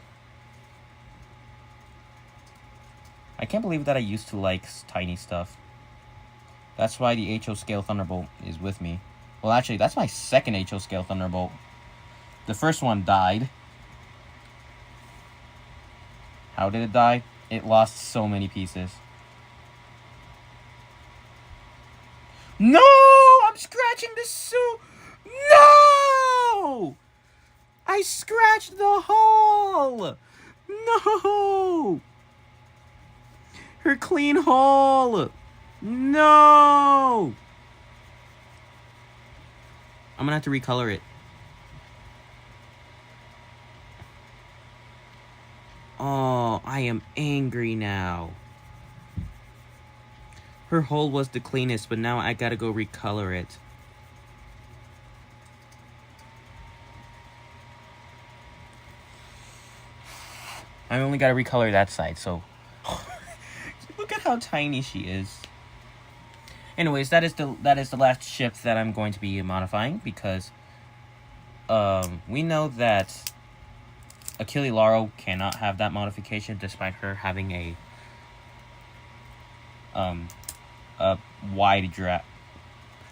I can't believe that I used to like tiny stuff. That's why the HO Scale Thunderbolt is with me. Well, actually, that's my second HO Scale Thunderbolt. The first one died. How did it die? It lost so many pieces. No! I'm scratching the suit! No! I scratched the hull! No! Her clean hull! No! I'm gonna have to recolor it. Oh, I am angry now. Her hull was the cleanest, but now I gotta go recolor it. I only gotta recolor that side, so... Look at how tiny she is. Anyways, that is the last ship that I'm going to be modifying, because... we know that... Achille Lauro cannot have that modification, despite her having a wide draft.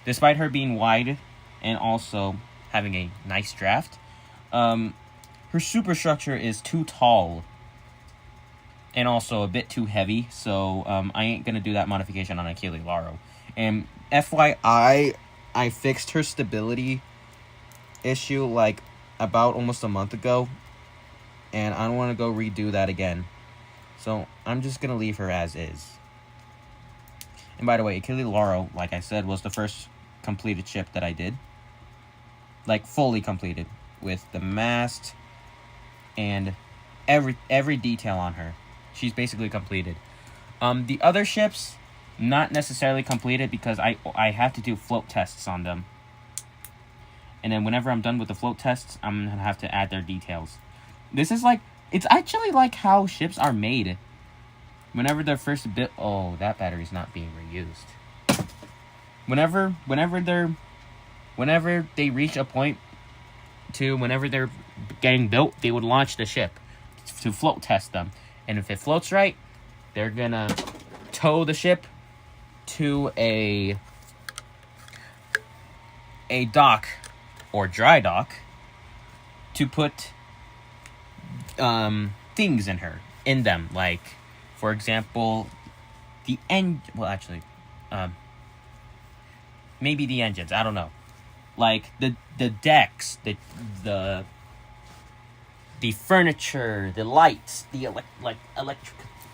Despite her being wide and also having a nice draft, her superstructure is too tall and also a bit too heavy, so I ain't gonna do that modification on Achille Lauro. And FYI, I fixed her stability issue like about almost a month ago, and I don't want to go redo that again. So I'm just gonna leave her as is. And by the way, Achille Lauro, like I said, was the first completed ship that I did. Like, fully completed. With the mast and every detail on her. She's basically completed. The other ships, not necessarily completed because I have to do float tests on them. And then whenever I'm done with the float tests, I'm going to have to add their details. This is like, it's actually like how ships are made. Whenever they're first built... Oh, that battery's not being reused. Whenever they reach a point to whenever they're getting built, they would launch the ship to float test them. And if it floats right, they're going to tow the ship to a dock or dry dock to put things in them, like, for example, maybe the engines, I don't know. Like the decks, the furniture, the lights, the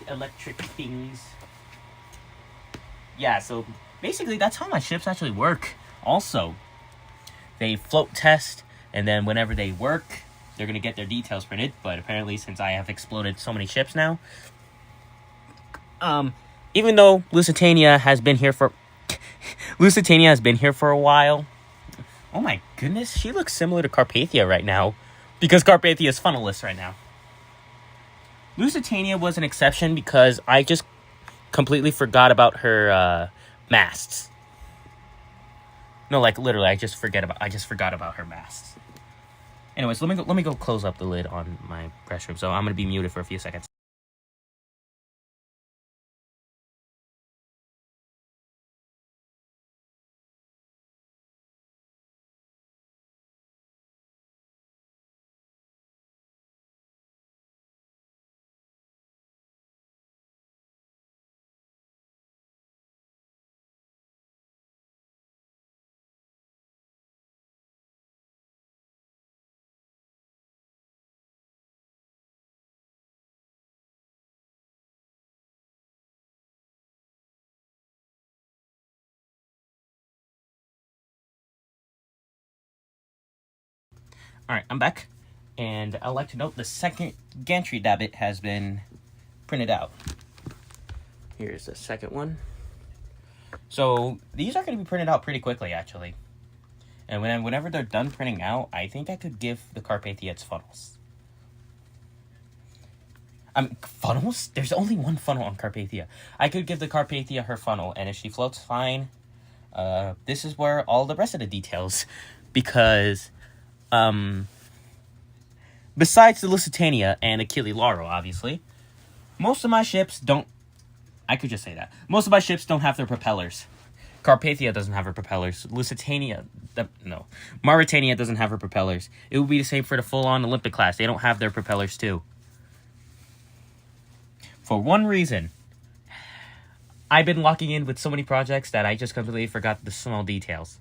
electric things. Yeah, so basically that's how my ships actually work. Also, they float test, and then whenever they work, they're going to get their details printed. But apparently, since I have exploded so many ships now, even though Lusitania has been here for a while. Oh my goodness, she looks similar to Carpathia right now, because Carpathia is funnelless right now. Lusitania was an exception because I just completely forgot about her masts. No, like literally, I just forgot about her masts. Anyways, let me go close up the lid on my restroom. So I'm gonna be muted for a few seconds. Alright, I'm back. And I'd like to note the second gantry dabbit has been printed out. Here's the second one. So these are going to be printed out pretty quickly, actually. And whenever they're done printing out, I think I could give the Carpathia its funnels. Funnels? There's only one funnel on Carpathia. I could give the Carpathia her funnel, and if she floats fine, this is where all the rest of the details, because, besides the Lusitania and Achille Lauro, obviously, most of my ships don't, I could just say that, most of my ships don't have their propellers. Carpathia doesn't have her propellers. Mauretania doesn't have her propellers. It would be the same for the full-on Olympic class. They don't have their propellers, too. For one reason, I've been locking in with so many projects that I just completely forgot the small details.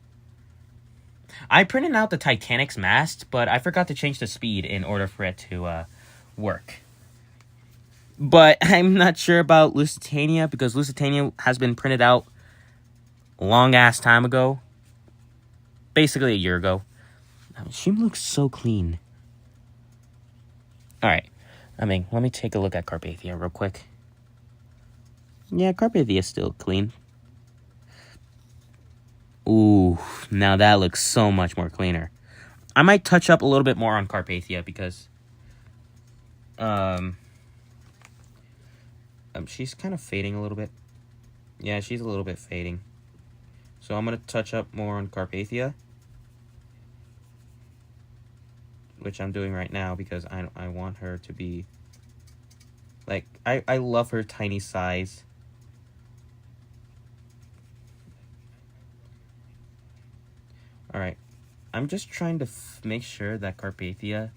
I printed out the Titanic's mast, but I forgot to change the speed in order for it to work. But I'm not sure about Lusitania, because Lusitania has been printed out a long-ass time ago. Basically a year ago. She looks so clean. Alright. Let me take a look at Carpathia real quick. Yeah, Carpathia is still clean. Ooh, now that looks so much more cleaner. I might touch up a little bit more on Carpathia because she's kind of fading a little bit. Yeah, she's a little bit fading. So I'm going to touch up more on Carpathia, which I'm doing right now because I want her to be, like, I love her tiny size. Alright, I'm just trying to make sure that Carpathia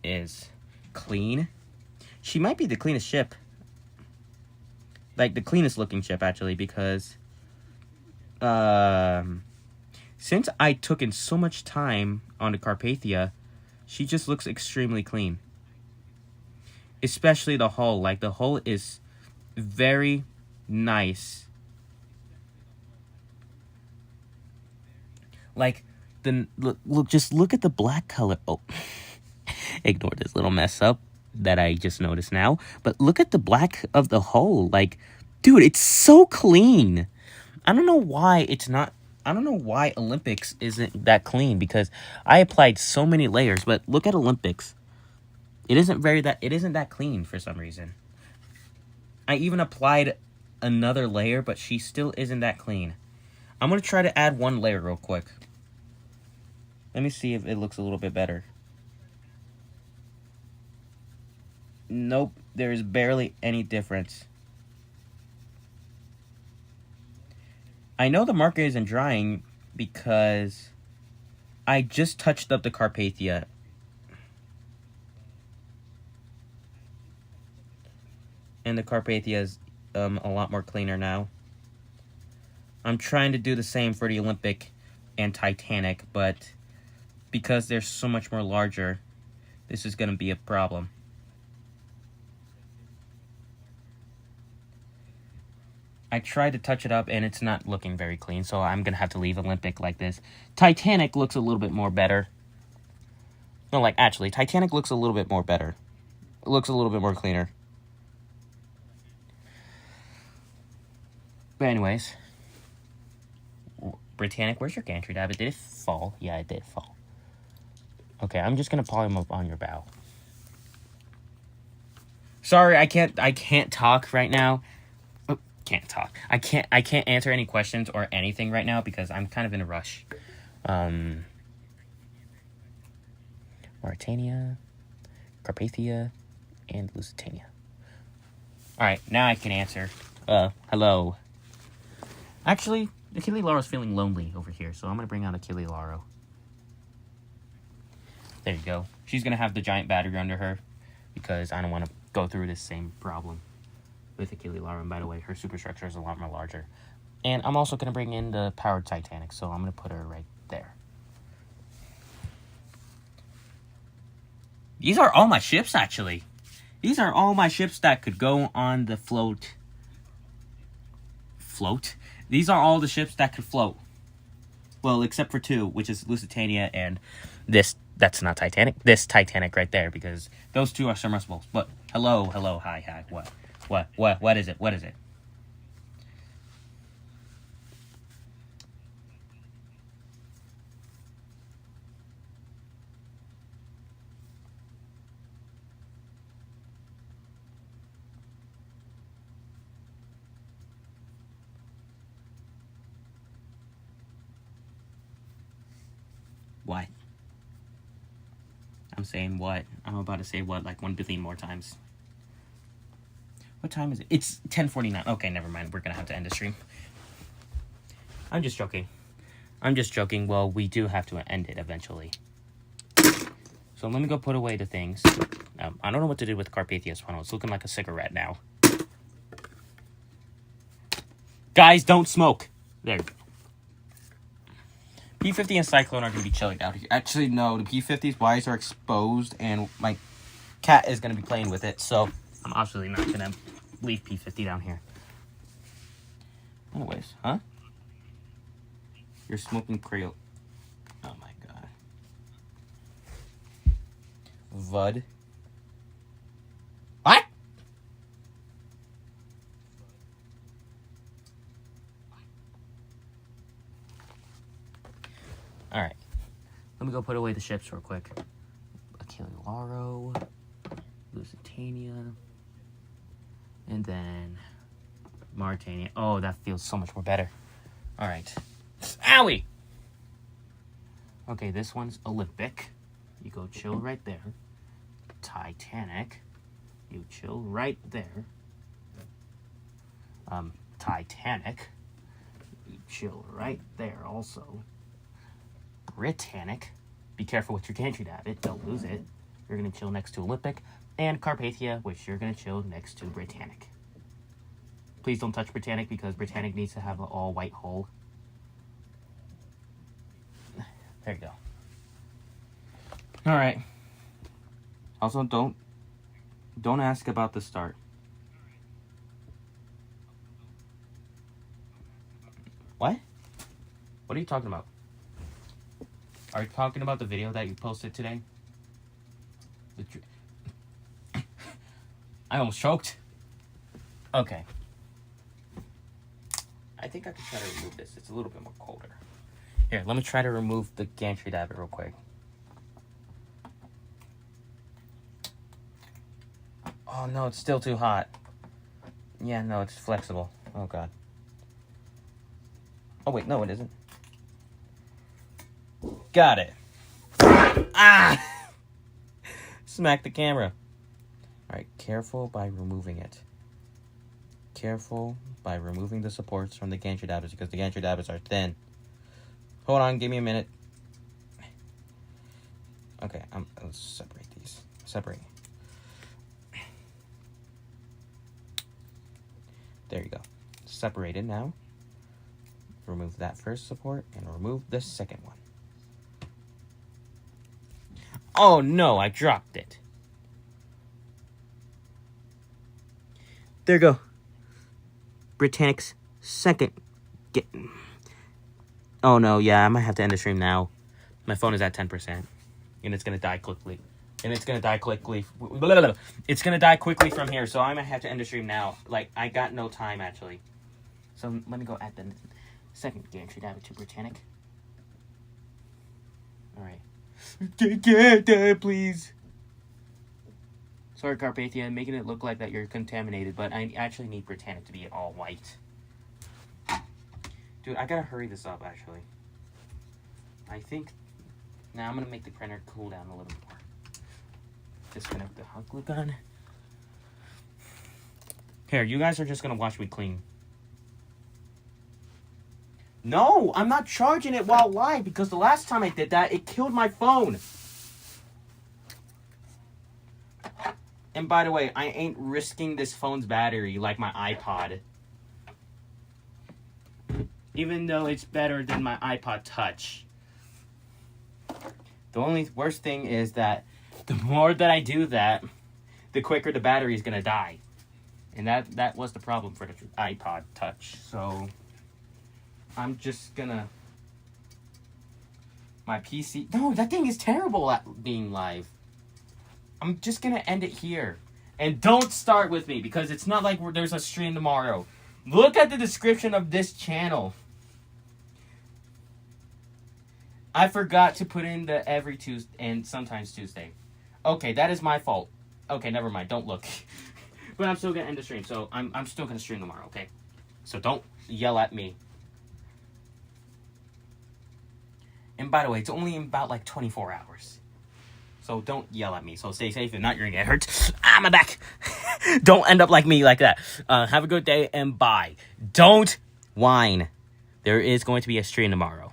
is clean. She might be the cleanest ship. Like, the cleanest looking ship, actually, because Since I took in so much time on the Carpathia, she just looks extremely clean. Especially the hull. Like, the hull is very nice. Like, just look at the black color. Oh, ignore this little mess up that I just noticed now. But look at the black of the hull. Like, dude, it's so clean. I don't know why it's not. I don't know why Olympics isn't that clean, because I applied so many layers. But look at Olympics. It isn't that clean for some reason. I even applied another layer, but she still isn't that clean. I'm going to try to add one layer real quick. Let me see if it looks a little bit better. Nope, there's barely any difference. I know the marker isn't drying because I just touched up the Carpathia. And the Carpathia is a lot more cleaner now. I'm trying to do the same for the Olympic and Titanic, but because they're so much more larger, this is going to be a problem. I tried to touch it up, and it's not looking very clean, so I'm going to have to leave Olympic like this. Titanic looks a little bit more better. No, like, actually, Titanic looks a little bit more better. It looks a little bit more cleaner. But anyways, Britannic, where's your gantry, David? Did it fall? Yeah, it did fall. Okay, I'm just going to pull him up on your bow. Sorry, I can't talk right now. Can't talk. I can't answer any questions or anything right now because I'm kind of in a rush. Mauritania, Carpathia, and Lusitania. Alright, now I can answer. Hello. Actually, Achille Laro's feeling lonely over here, so I'm gonna bring out Achille Laro. There you go. She's gonna have the giant battery under her because I don't want to go through this same problem with Achille Lauro. And by the way, her superstructure is a lot more larger. And I'm also going to bring in the powered Titanic, so I'm going to put her right there. These are all my ships, actually. These are all my ships that could go on the float. Float? These are all the ships that could float. Well, except for two, which is Lusitania and this. That's not Titanic. This Titanic right there, because those two are submersibles. But hello, hi. What is it? What is it? What? I'm saying what? I'm about to say what like 1 billion more times. What time is it? It's 10:49. Okay, never mind. We're going to have to end the stream. I'm just joking. Well, we do have to end it eventually. So let me go put away the things. I don't know what to do with Carpathia's funnel. It's looking like a cigarette now. Guys, don't smoke. There you go. P50 and Cyclone are going to be chilling out here. Actually, no. The P50's wires are exposed, and my cat is going to be playing with it. So I'm absolutely not going to leave P50 down here. Anyways, huh? You're smoking Creole. Oh my god. Vud. What? Alright. Let me go put away the ships real quick. Achille Lauro. Lusitania. And then Mauritania. Oh, that feels so much more better. Alright. Owie! Okay, this one's Olympic. You go chill right there. Titanic. You chill right there. Titanic. You chill right there also. Britannic. Be careful with your gantry, David. Don't lose it. You're going to chill next to Olympic. And Carpathia, which you're going to chill next to Britannic. Please don't touch Britannic because Britannic needs to have an all-white hull. There you go. All right. Also, don't ask about the start. What? What are you talking about? Are you talking about the video that you posted today? I almost choked. Okay. I think I can try to remove this. It's a little bit more colder. Here, let me try to remove the gantry dabber real quick. Oh no, it's still too hot. Yeah, no, it's flexible. Oh god. Oh wait, no it isn't. Got it. Ah! Smack the camera. Alright, careful by removing it. Careful by removing the supports from the gantry dabbers because the gantry dabbers are thin. Hold on, give me a minute. Okay, let's separate these. Separate. There you go. Separated now. Remove that first support and remove the second one. Oh no, I dropped it. There you go. Britannic's second. Oh no, yeah, I might have to end the stream now. My phone is at 10%. And it's gonna die quickly. It's gonna die quickly from here, so I might have to end the stream now. Like, I got no time, actually. So, let me go add the second gantry dabber to Britannic. Alright. Please. Sorry, Carpathia, making it look like that you're contaminated, but I actually need Britannic to be all white. Dude, I gotta hurry this up, actually. I think... Now I'm gonna make the printer cool down a little more. Disconnect the hot glue gun. Here, you guys are just gonna watch me clean. No, I'm not charging it while live because the last time I did that, it killed my phone. And by the way, I ain't risking this phone's battery like my iPod. Even though it's better than my iPod Touch. The only worst thing is that the more that I do that, the quicker the battery is going to die. And that was the problem for the iPod Touch. So, I'm just going to... My PC... No, that thing is terrible at being live. I'm just going to end it here. And don't start with me, because it's not like there's a stream tomorrow. Look at the description of this channel. I forgot to put in the every Tuesday and sometimes Tuesday. Okay, that is my fault. Okay, never mind. Don't look. But I'm still going to end the stream, so I'm still going to stream tomorrow, okay? So don't yell at me. And by the way, it's only in about like 24 hours. So don't yell at me. So stay safe. If not, you're going to get hurt. Ah, my back. Don't end up like me like that. Have a good day and bye. Don't whine. There is going to be a stream tomorrow.